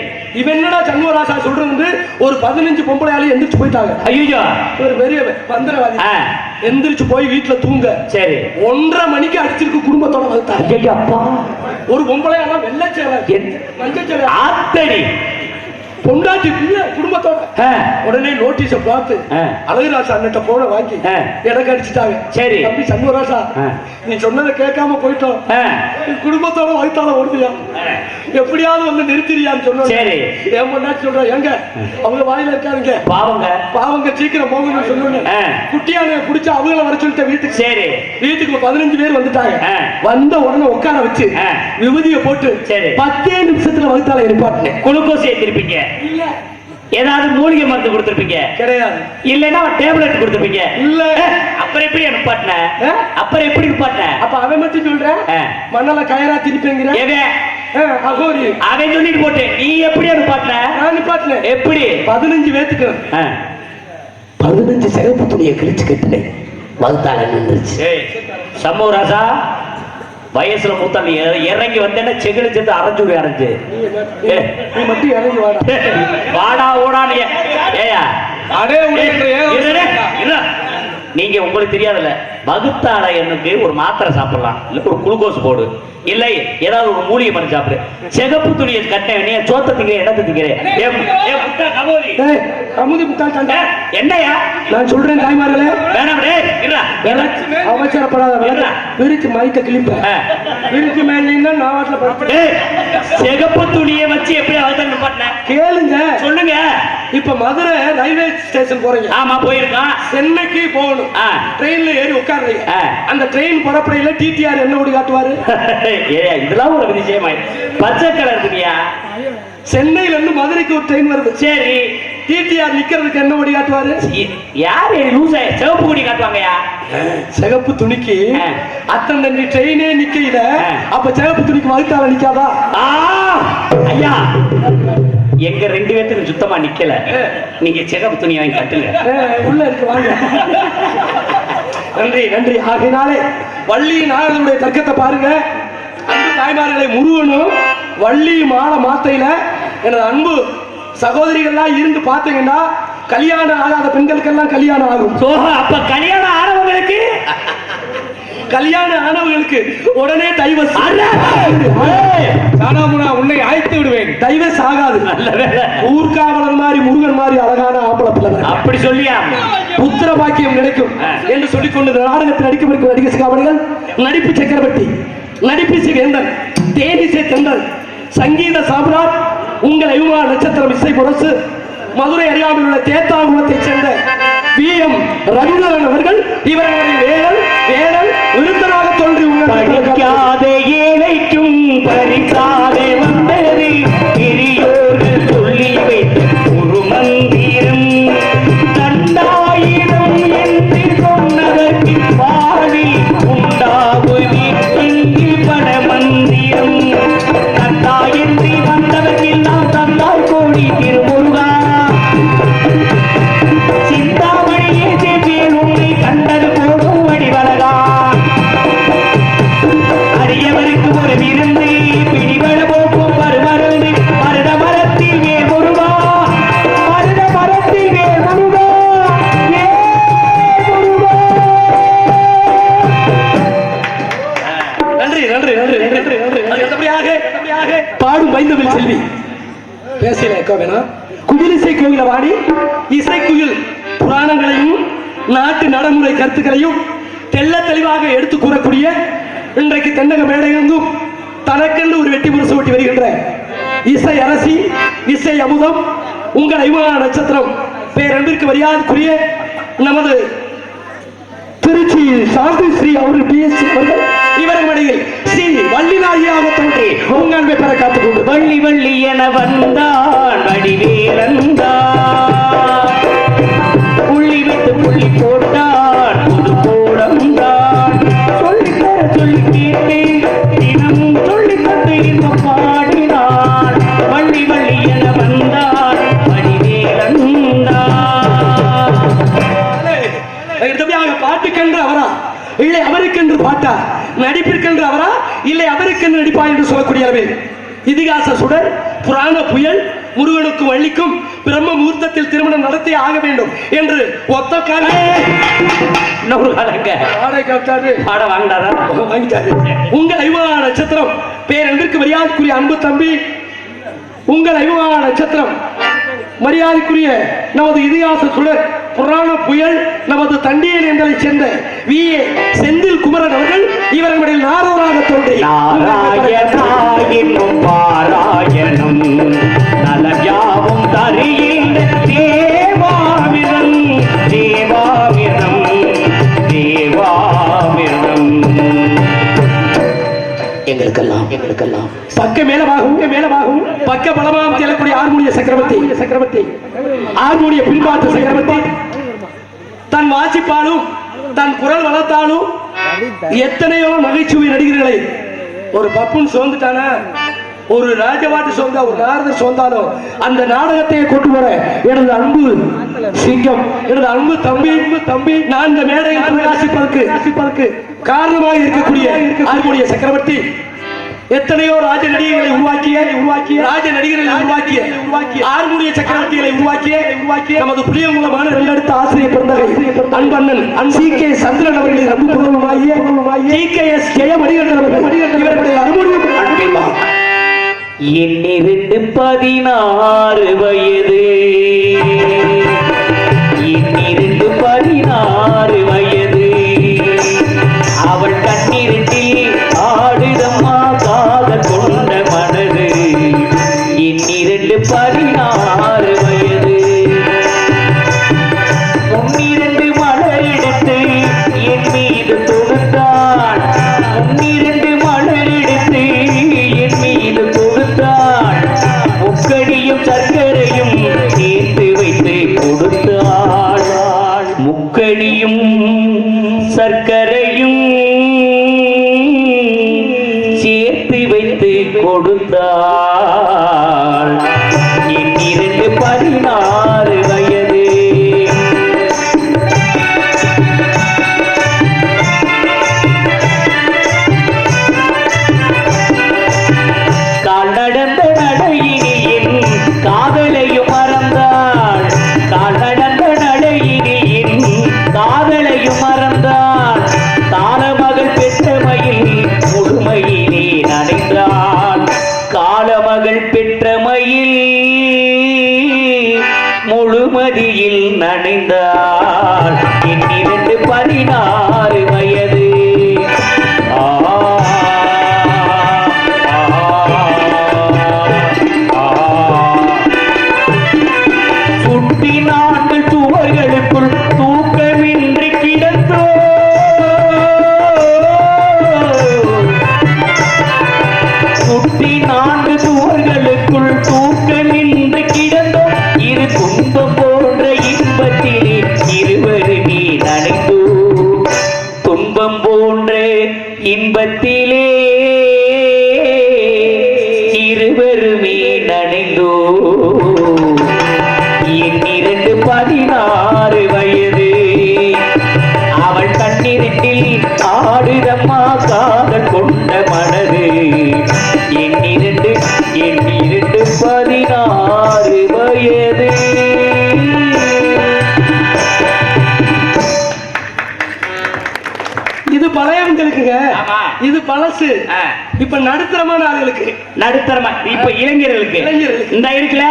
இவன் என்னடா சண்முகராசா சொல்றது, ஒரு 15 பொம்பளை ஆளு எந்திரிச்சு போயிட்டாங்க. ஐயோ, ஒரு பெரிய மந்திரவாதி எந்திரிச்சு போய் வீட்டுல தூங்க. சரி, 1:30 மணிக்கு அடிச்சிருக்கு குடும்பத்தோட வந்தாங்க. அப்பா ஒரு பொம்பளை ஆளா வெள்ளச்சேலை மஞ்சச்சேலை ஆத்தடி பொண்டாட்டி பிள்ளை குடும்பத்தோட ஆ, உடனே நோட்டீஸ பார்த்து ஆ. அழகுராசா அண்ணட்ட போன வாங்கி ஆ. எனக்கு அடிச்சுட்டாங்க. சரி. தம்பி சண்முகராசா, ஆ. நீ சொன்னதை கேட்காம போயிட்டோம், ஆ. குடும்பத்தோட வயித்தால ஓடுதியா, எப்படியாவது வந்து நிறுத்திரியான்னு சொன்னோம். சரி. என் பொண்டாட்டி சொல்றா, எங்க அவங்க வாயில இருக்காருங்க பாவங்க. பாவங்க சீக்கிரம் போகணும்னு சொன்னோன்னு ஆ. குட்டியானைய புடிச்சு அவங்கள வர சொல்லிட்ட வீட்டுக்கு. சரி. வீட்டுக்கு 15 பேர் வந்துட்டாங்க. ஆ. வந்த உடனே உட்கார வச்சு ஆ. விபூதியை போட்டு சரி. 10 நிமிஷத்துல வகுத்தால இருப்பாட்டினேன். குளுக்கோஸ் ஏத்திருப்பீங்க, இல்ல ஏதாவது மூலிகை மருந்து கொடுத்திருப்பீங்க, கிடையாது. இல்லைன்னா டேப்லெட் கொடுத்திருப்பீங்க. இல்ல. அப்புறம் எப்படி நிப்பாட்டின? ஆ? அப்புறம் எப்படி நிப்பாட்டின? அப்ப அவன் மட்டும் சொல்றேன், ஆ. மண்ணல கயரா திருப்பேங்கிற எவன்? அகோரி அவன் சொல்லிட்டு போட்டு நீ எப்படி நிப்பாட்டின? நான் நிப்பாட்டினேன். எப்படி? 15 பேத்துக்கு ஆ. 15 சிகப்பு துணியை கிழிச்சு கட்டினேன், வகுத்தால நின்றுச்சு. ஏய் சம்மு ராசா, வயசுல மூத்த நீ இறங்கி வந்தேன்னா செகிழி சேர்த்து அரைஞ்சு அரைஞ்சு நீ மட்டும் இறங்கி வாடா. வாடா ஓடா நீ. ஏயா அடே இருடே, இரு. நீங்க உங்களுக்கு தெரியாதுல்ல, வகுத்தால எண்ணுக்கு ஒரு மாத்திரை சாப்பிடலாம், இல்ல ஒரு குளுக்கோஸ் போடு, இல்லை ஏதாவது ஒரு மூலிகை மருந்து சாப்பிடு. சிகப்பு துணியை கட்ட வேண்டிய சோத்த திங்கிறேன், இடத்த திங்கிறேன். அமுதி முட்டாள் சண்டை. என்னையா நான் சொல்றேன் தாய்மார்களே, வேணாம் டே, இருடா. அவசரப்படாத, என்ன? விரிச்சு மைக்க கிளிப்ப ஆ. விரிச்சு மேல நான் வாட்டில படுப்பேன். ஏய், சிகப்பு துணியை வச்சு எப்படி அவதான் நிப்பாட்டின? கேளுங்க, சொல்லுங்க. இப்ப மதுரை ரயில்வே ஸ்டேஷன் போறீங்க, ஆமா போயிருக்கான். சென்னைக்கு போகணும். ஆ. ட்ரெயின்ல ஏறி உட்காருறீங்க. ஆ. அந்த ட்ரெயின் புறப்படையில டிடிஆர் என்ன ஓடி காட்டுவாரு? ஏய், இதெல்லாம் ஒரு விஷயமாய் பச்சை கலர் துணியா? சென்னையில இருந்து மதுரைக்கு ஒரு ட்ரெயின் வருது. சரி. டிடிஆர் நிக்கிறதுக்கு என்ன ஓடி காட்டுவாரு? யாரு லூச சிவப்பு கொடி காட்டுவாங்கயா? சிகப்பு துணிக்கு ஆ. அத்தனை ட்ரெயினே நிக்கல, ஆ. அப்ப சிகப்பு துணிக்கு வகுத்தால நிக்காதா? ஆ, ஐயா எங்க 2 பேத்துக்கு சுத்தமா நிக்கல, நீங்க சிகப்பு துணி வாங்கி கட்டுங்க. உள்ள இருக்கு, வாங்க. நன்றி நன்றி. ஆகையினாலே வள்ளி நாரதனுடைய தர்க்கத்தை பாருங்க. அன்பு தாய்மார்களை, முருகனும் வள்ளி மாலை மாத்தையில எனது அன்பு சகோதரிகள்லாம் இருந்து பார்த்தீங்கன்னா கல்யாணம் ஆகாத பெண்களுக்கெல்லாம் கல்யாணம் ஆகும். அப்ப கல்யாணம் ஆனவங்களுக்கு, கல்யாணம் ஆனவங்களுக்கு உடனே டைவர்ஸ். உன்னை அழைத்து விடுவேன். டைவர்ஸ் ஆகாது. ஊர்காவலர் மாதிரி முருகன் மாதிரி அழகான ஆம்பளை பிள்ளை அப்படி சொல்லியா புத்திர பாக்கியம் கிடைக்கும் என்று சொல்லிக் கொண்டு நாடகத்தில் நடிக்கவிருக்கும் நடிகை சிகாமணிகள், நடிப்பு சக்கரவர்த்தி, நடிப்பு சிகேந்தன், தேனிசை தென்றல், சங்கீத சாம்ராட், உங்கள் ஐவா நட்சத்திரம் இசை முரசு, மதுரை அருகாமையில் உள்ள தேத்தாங்குளத்தைச் சேர்ந்த VM ரவீந்திரன் அவர்கள் இவர்களை வேடல் வேடல் விருந்தராக தோன்றி படிக்காத ஏழைக்கும் பரிசாக வந்தது பெரியோர்கள் சொல்லி வைத்த ஒரு மந்திரம், 2000 என்று சொன்னதற்கு பாடி உண்டாகுதி எங்கு பண மந்திரம், தந்தாயின்றி வந்தவர்கள் நாம் தந்தாய் கோடி திருமுருகா, சிந்தாமணியே செவ்வியல் உன்னை கண்டது போடும் வடிவழகா, அரியவருக்கு ஒரு விருந்து பிடிவள போக்கும் மறுமருந்து, மருத மரத்தில் வேர் முருகா, மருத மரத்தில் வேர் முருகா, நன்றி நன்றி நன்றி நன்றி நன்றி. அடுத்தபடியாக பாடும் வைந்தவில் செல்வி பேசல வேணா. குயிலிசை கோவில வாடி இசைக்குயில் புராணங்களையும் நாட்டு நடைமுறை கருத்துக்களையும் தெள்ள தெளிவாக எடுத்து கூறக்கூடிய, இன்றைக்கு தென்னக மேடையெங்கும் தனக்கென்று ஒரு வெட்டி முரசு ஓட்டி வருகின்ற இசை அரசி, இசை அமுதம், உங்கள் ஐவா நட்சத்திரம் பேரன்பிற்கு மரியாதைக்குரிய நமது திருச்சி சாந்தி ஸ்ரீ அவர்கள் PSC அவர்கள் இவர்கள் மடியில் ஸ்ரீ வள்ளிநாயகியாக தோன்றி உங்கள் பெற காத்துக்கொண்டு வள்ளி வள்ளி என வந்தான் வடிவேலந்தான், புள்ளி வைத்து புள்ளி போட்டான் புது கோலம்தான், சொல்லித்தர சொல்லி கேட்டு தினமும் சொல்லி தந்து இன்பம் பாடினான், வள்ளி வள்ளி என வந்தான் வடிவேலந்தான். பாட்டுக்கென்று அவரா இல்லை அவருக்கென்று பாட்டா, நடிப்பிற்கென்று அவரா இல்லை அவருக்கென்று நடிப்பா என்று சொல்லக்கூடிய அளவில் இதிகாச சுடர், புராண புயல், முருகனுக்கு வள்ளிக்கும் பிரம்ம முகூர்த்தத்தில் திருமணம் நடத்தி ஆக வேண்டும் என்று ஒத்த பாட வாங்கிட்டாரா? வாங்கிட்டாரு. உங்கள் ஐவா நட்சத்திரம் பேரன்பிற்கு மரியாதைக்குரிய அன்பு தம்பி, உங்கள் ஐவா நட்சத்திரம் மரியாதைக்குரிய நமது இதிகாச சுடர் புராண புயல் நமது தண்டியல் எங்களை சேர்ந்த விஏ செந்தில் குமரன் அவர்கள் இவர்களுடைய நாரதராக நாராயணாயினும் பாராயணம் நலயாவும் தருகின்ற தேவாமிரம் தேவாமிரம் தேவாமிரம் எங்களுக்கெல்லாம் பக்க மேலமாகவும் பக்க பலமாகவும் செல்லக்கூடிய ஆர்மோனிய சக்கரவர்த்தி ஆர்மோனிய பின்பாட்டு சக்கரவர்த்தி தன் வாசிப்பாலும் தன் குரல் வளர்த்தாலும் எத்தனையோ நகைச்சுவை நடிகர்களை ஒரு பப்புன் சோர்ந்துட்டானா ஒரு ராஜபாட்டு சோர்ந்தா ஒரு நாரதர் சோர்ந்தாலும் அந்த நாடகத்தை கொண்டு வர எனது அன்பு சிங்கம் எனது அன்பு தம்பி நான் இந்த மேடையில் பிரகாசிப்பதற்கு காரணமாக இருக்கக்கூடிய ஆர்மோனிய சக்கரவர்த்தி எத்தனையோ ராஜ நடிகர்களை உருவாக்கிய ஆர்மோனிய சக்கரவர்த்திகளை உருவாக்கிய நமது புளியங்குளமான இரண்டெடுத்த ஆசிரியர் பிறந்தகை அன்பண்ணன் சி.கே. சந்திரன் அவர்களின் அன்பு புகழுமாகிய சி.கே.எஸ். ஜெயமணிகண்டன் அவர்கள் இவர்களுடைய அனுமதியும் என்னிருந்து 16 வயது என்னிருந்து 16 வயது அவள் கண்ணிரண்டில் ஆடுதம்மா காதல் கொண்ட மனது என்னிரண்டு 16 வயது முன்னிரண்டு மலர் எடுத்து என் மீது தொடுத்தான் முன்னிரண்டு மலர் எடுத்து என் மீது தொடுத்தான் முக்கடியும் சர்க்கரையும் சேர்த்து வைத்து கொடுத்தாள் முக்கடியும் சர்க்கரையும் சேர்த்து வைத்து கொடுத்தாள் என்னிரண்டு 16 வயது கால் நடந்த நடையினியின் காதலையும் மறந்தாள் கால் நடந்த நடையினியின் காதலையும் மறந்தாள் காலமகள் பெற்றமையில் முழுமையிலே நனைந்தாள் காலமகள் பெற்றமையில் முழுமதியில் நனைந்தாள் என்னிரண்டு 16 வயது சுட்டி 4 சுவர்களுக்குள் தூக்கமின்றி கிடந்தோ சுட்டி 4 சுவர்களுக்குள் தூக்கமின்றி கிடந்தோ இரு துன்பம் போன்ற இன்பத்திலே இருவருமே நனைந்தோ துன்பம் போன்ற இன்பத்திலே இருவருமே நனைந்தோ என்னிரண்டு 16 வயது அவள் கண்ணிரண்டில் ஆடுதம்மா காதல் கொண்ட மனது என்னிரண்டு 16 வயது இது பழையவங்களுக்குங்க ஆமா. இது பழசு இப்ப நடுத்தரமான ஆளுகளுக்கு நடுத்தரமா இப்ப இளைஞர்களுக்கு இந்த இருக்குல்ல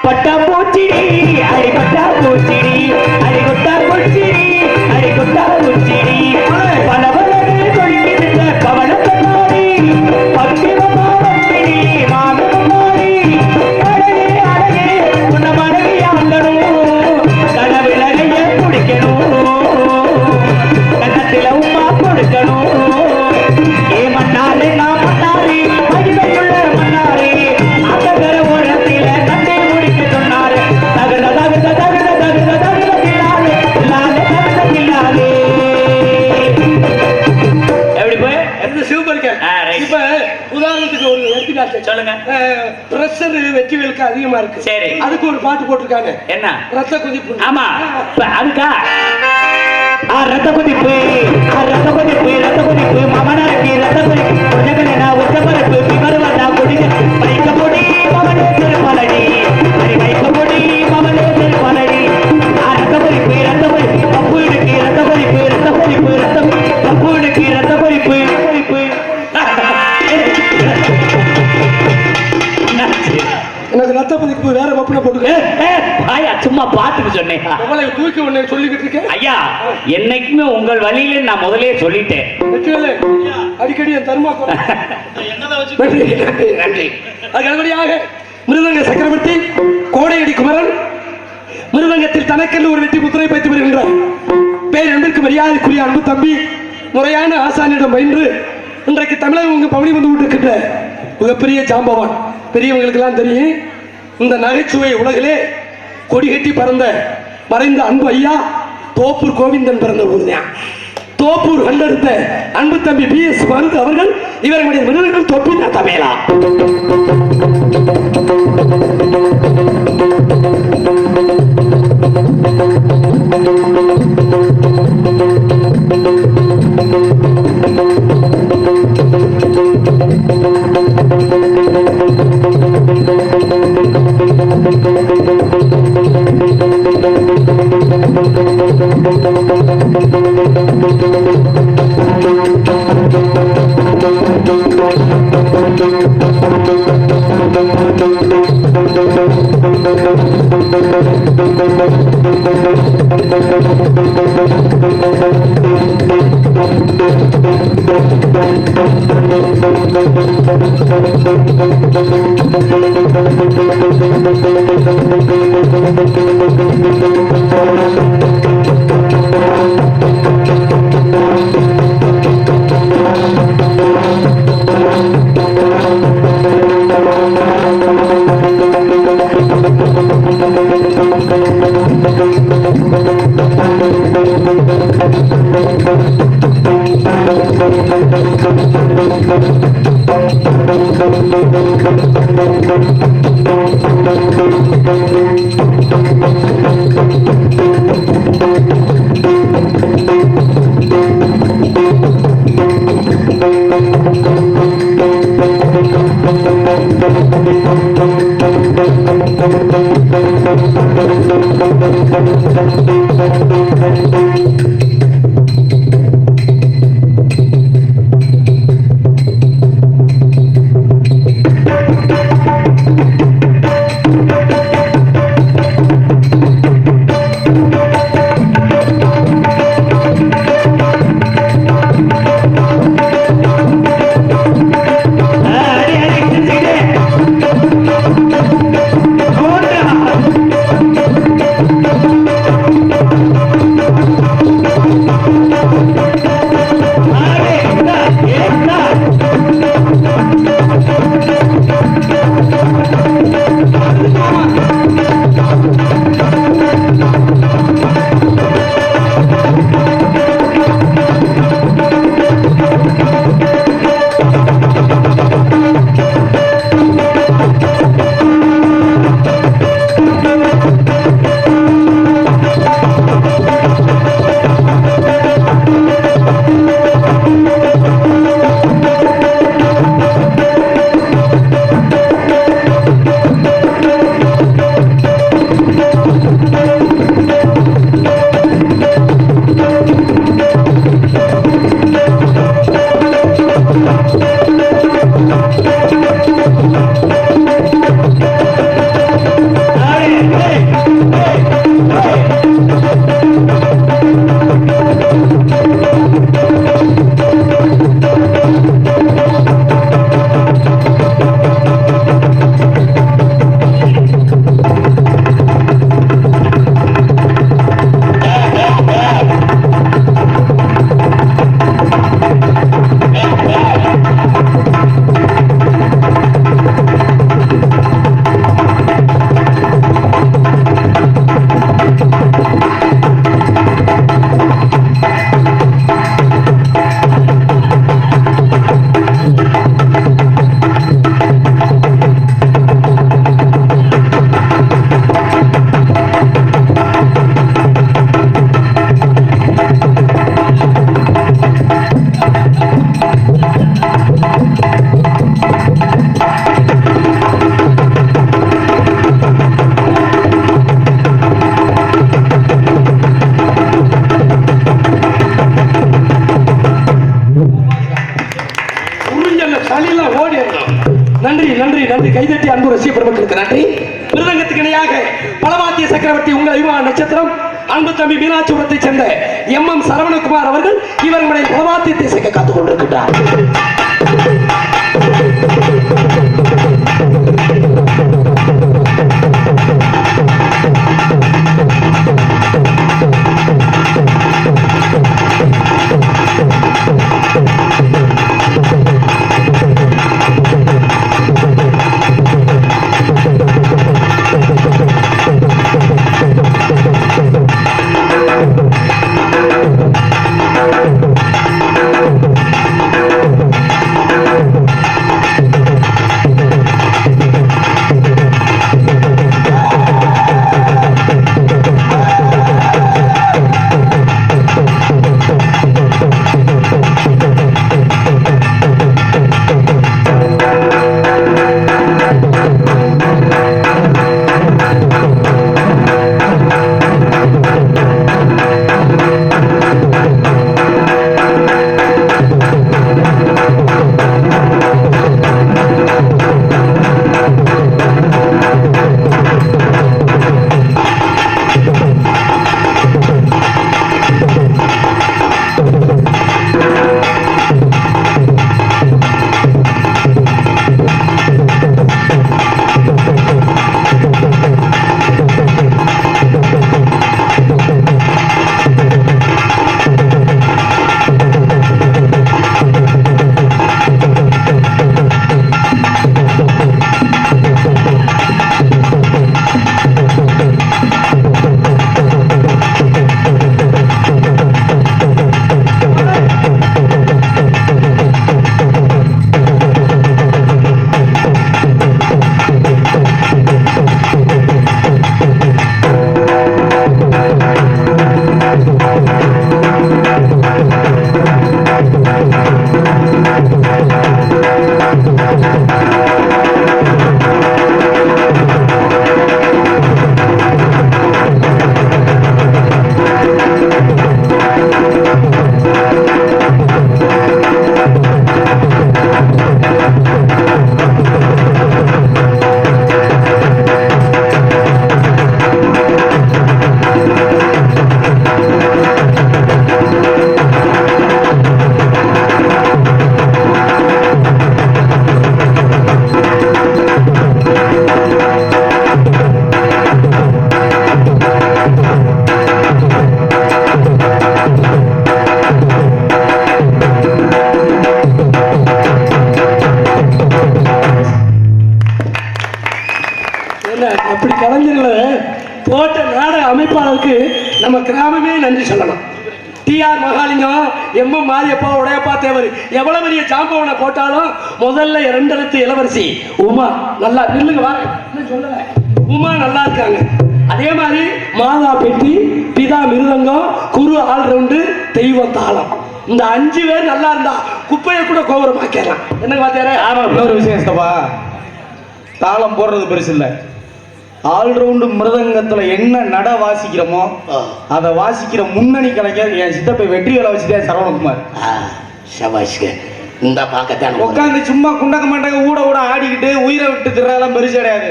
பட்டாம்பூச்சிடி அடி பட்டாம்பூச்சிடி அடி கொட்டாம்பூச்சிடி அடி கொட்டாம்பூச்சிடி பல வளர்கள் கொள்கின்ற பவனத்தமாரி பக்கிரமா வந்திடி மாமனமாரி அழகே அழகே உன்ன மனைவி ஆண்டனும் கனவிலகைய குடிக்கணும் கண்ணத்தில உமா கொடுக்கணும் ஏ மன்னாரே நான் மன்னாரே மகிமையுள்ள மன்னாரே அந்தகர ஓரத்தில கண்டே முடிக்க சொன்னாரு தகுத தகுத தகுத தகுத தகுத தில்லாலே தில்லாலே தகுத தில்லாலே எப்படி போய் எந்த சிவபெருக்க right. இப்ப உதாரணத்துக்கு ஒரு எடுத்துக்காட்டு சொல்லுங்க. பிரஷர் வெற்றிகளுக்கு அதிகமா இருக்கு சரி. அதுக்கு ஒரு பாட்டு போட்டிருக்காங்க என்ன ரத்த குதிப்பு ஆமா இப்ப அதுக்கா ரத்த குதிப்பு மமனருக்கு ரத்த குதிப்பு உலகனா உச்சபரப்பு விமர்வதா குடிக வைக்க முடி மமனே திருமலடி வைக்க முடி மமனே திருமலடி ரத்த குதிப்பு பப்புனுக்கு ரத்த குதிப்பு பப்புனுக்கு ரத்த குதிப்பு எதுக்கு உன்னை சொல்லிக்கிட்டு இருக்கேன் ஐயா என்னைக்குமே உங்கள் வழியில நான் முதலே சொல்லிட்டேன். வெற்றிவேலு, அடிக்கடி என் தர்மா நன்றி நன்றி நன்றி. அதுக்கு அடுத்தபடியாக மிருதங்க சக்கரவர்த்தி கோடையடி குமரன் மிருதங்கத்தில் தனக்கென்று ஒரு வெற்றி முத்திரை பயிற்சி வருகின்ற பேரன்பிற்கு மரியாதைக்குரிய அன்பு தம்பி முறையான ஆசானியிடம் பயின்று இன்றைக்கு தமிழகம் உங்க பவனி வந்து கொண்டிருக்கின்ற மிகப்பெரிய ஜாம்பவான். பெரியவங்களுக்கெல்லாம் தெரியும், இந்த நகைச்சுவை உலகிலே கொடிகட்டி பறந்த மறைந்த அன்பு ஐயா தோப்பூர் கோவிந்தன் பிறந்த ஊர்தான். தோப்பூர் கண்டெடுத்த அன்பு தம்பி பி.எஸ். மருது அவர்கள் இவர்களுடைய மிருதங்கள் தொப்பினா தமிழா. அன்பு தம்பி மீனாட்சிபுரத்தை சேர்ந்த எம் சரவணகுமார் அவர்கள் இவர்களுடைய பிரபாத்தியத்தை சேர்க்க காத்துக் கொண்டிருக்கிறார். அப்படி கலைஞர்களை போட்ட நாடக அமைப்பாளருக்கு நம்ம கிராமமே நன்றி சொல்லணும். டி.ஆர். மகாலிங்கம், எம். மாரியப்பா, உடையப்பா தேவர் எவ்வளவு பெரிய ஜாம்பவனை போட்டாலும் முதல்ல 2 எழுத்து இளவரசி உமா நல்லா நில்லுங்க வாங்க சொல்லல உமா நல்லா இருக்காங்க. அதே மாதிரி மாதா பெட்டி, பிதா மிருதங்கம், குரு ஆல்ரவுண்டு, தெய்வம் தாளம், இந்த 5 பேர் நல்லா இருந்தா குப்பையை கூட கோபுரமாக்கலாம். என்ன பார்த்தாரு? ஆமா, இன்னொரு விஷயம் ஸ்தபா, தாளம் போடுறது பெருசு இல்லை. ஆல்ரவுண்டு மிருதங்கத்துல என்ன நட வாசிக்கிறோமோ அதை வாசிக்கிற முன்னணி கலைஞர் என் சித்தப்பை வெற்றிகளை வச்சுட்டேன் சரவணகுமார். சபாஷ்க இந்த பாக்கத்தான் உட்காந்து சும்மா குண்டக்க மாட்டாங்க ஊட ஊட ஆடிக்கிட்டு உயிரை விட்டு திறலாம் பெருசு கிடையாது.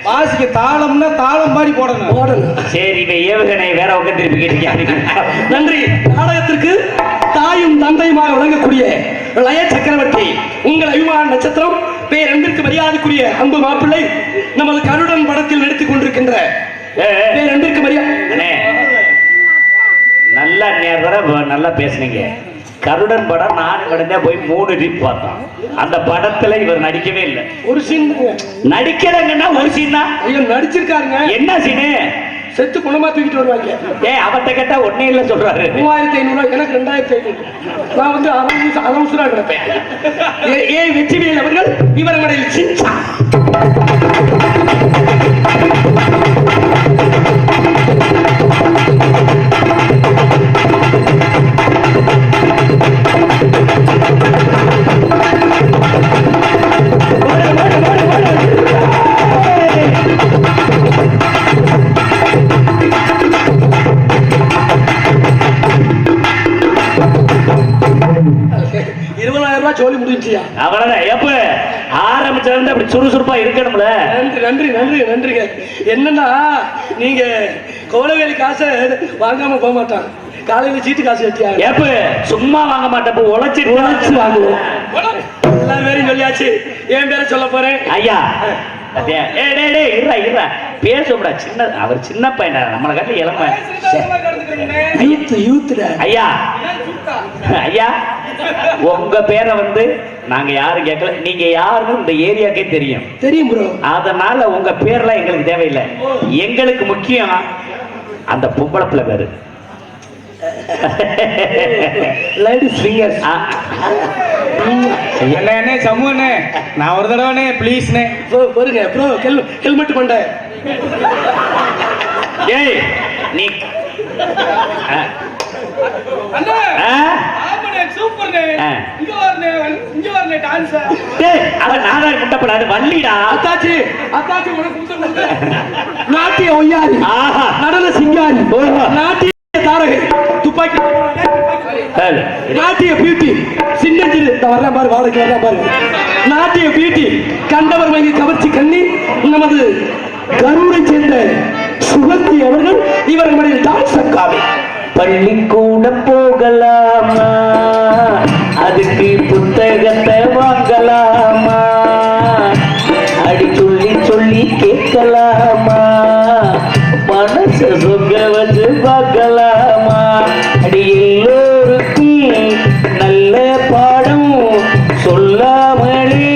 வாசிக்க தாளம்னா தாளம் பாடி போடணும். சரி, இப்ப ஏவுகணை வேற பக்கம் திருப்பி கேட்டீங்க. நன்றி. நாடகத்திற்கு தாயும் தந்தையுமாக விளங்கக்கூடிய லய சக்கரவர்த்தி, உங்கள் அபிமான நட்சத்திரம், பேரன்பிற்கு மரியாதைக்குரிய அன்பு மாப்பிள்ளை, நமது கருடன் படத்தில் நடித்துக் கொண்டிருக்கின்ற பேரன்பிற்கு மரியாதை. நல்லா நேரம் நல்லா பேசுனீங்க. கருடன் படம் நான் கடந்தே போய் 3 ட்ரிப் பார்த்தோம். அந்த படத்துல இவர் நடிக்கவே இல்லை. ஒரு சீன் நடிக்கிறங்கன்னா ஒரு சீன் தான். ஐயோ, நடிச்சிருக்காருங்க. என்ன சீனு? செத்து குணமா தூக்கிட்டு வருவாங்க. அவர்கிட்ட கேட்டா ஒன்னே இல்ல சொல்றாரு. 3500, எனக்கு 2500. நான் வந்து அலவுசுரா கிடப்பேன். வெற்றிவேல் அவர்கள் இவர்களுடைய சின்சா. ஜோலி முடிஞ்சியா? அவ்வளவுதான். எப்ப ஆரம்பிச்சிருந்து அப்படி சுறுசுறுப்பா இருக்கணும்ல. நன்றி நன்றி நன்றி நன்றிங்க. என்னன்னா நீங்க கோலவேலி காசை வாங்காம போக மாட்டான். காலையில சீட்டு காசு வெட்டியா எப்ப சும்மா வாங்க மாட்டப்ப உழைச்சு வாங்குவோம். எல்லாரும் பேரையும் சொல்லியாச்சு, என் பேரை சொல்ல போறேன். ஐயா பாத்தியா? ஏய் டேய் டேய் இருடா இருடா பேசக்கூடா. சின்ன அவர் சின்ன பையனா, நம்மளை காட்டி இளமை. யூத்ல ஐயா ஐயா உங்க பேரை வந்து நாங்க யாரும் கேட்கல. நீங்க யாருன்னு இந்த ஏரியாக்கே தெரியும். தெரியும் ப்ரோ. அதனால உங்க பேர்லாம் எங்களுக்கு தேவையில்லை. எங்களுக்கு முக்கியம் அந்த பொம்பளை பிள்ளை பேரு. Ladies fingers. அண்ணே சமூகண்ணே, நான் ஒரு தடவைண்ணே ப்ளீஸ்ண்ணே. பாருங்க ப்ரோ, ஹெல்மெட் பண்ண. ஏய் நீ வள்ளிடா. நாட்டிய ஒய்யாரி, நடன சிங்காரி, நாட்டிய தாரகை, துப்பாக்கி, நாட்டிய பியூட்டி, சின்னஞ்சிறு வரலாம் பாரு, வாடகை வரலாம் பாரு. நாட்டிய பியூட்டி, கண்டவர் வாங்கி கவர்ச்சி கண்ணி, நமது கரூரை சேர்ந்த சுகந்தி அவர்கள் இவர் மனையில் டான்ஸ் அக்காவி. பள்ளிக்கூடம் போகலாமா, அதுக்கு புத்தகத்தை வாங்கலாமா, அடி சொல்லி சொல்லி கேட்கலாமா, மனசு சொக்க வச்சு பார்க்கலாமா. அடி எல்லோருக்கும் நல்ல பாடம் சொல்லாமலே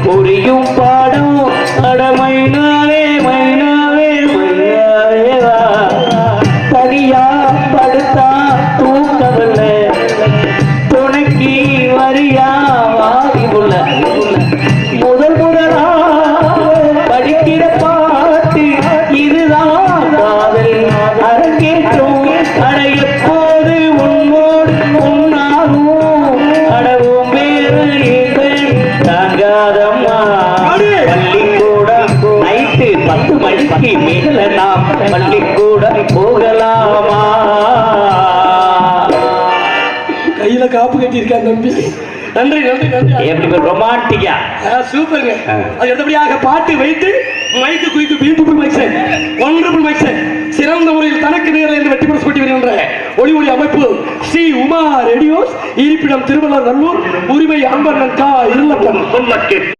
புரியும் பாடம். அட மைனாவே மைனாவே மைனாவே வா, தனியா படுத்தா தூக்கவில்ல, துணைக்கு வரியா வாரி உள்ள. முதல் முதலா படிக்கிற பாட்டு இதுதான் காதல் அரங்கேற்றும். அட எப்போது உன்னோடு உன்னாகும், அடவும் வேறு தாங்காதம்மா. பள்ளிக்கூடம் நைட்டு 10 மணிக்கு மேல நாம் பள்ளிக்கூடம் போகலாமா? கையில காப்பு கட்டி இருக்கேன் தம்பி. நன்றி நன்றி நன்றி. எப்படி ரொமான்டிக்கா சூப்பருங்க. அது அடுத்தபடியாக பாட்டு வைத்து மைக்கு quick beautiful mic set, wonderful mic set, சிறந்த முறையில் தனக்கு நேரம் என்று வெற்றி பெற்று வருகின்ற ஒளி ஒளி அமைப்பு ஸ்ரீ உமா ரேடியோஸ், இருப்பிடம் திருவள்ளூர் நல்லூர், உரிமை அன்பண்ணன் கா இருளப்பன்.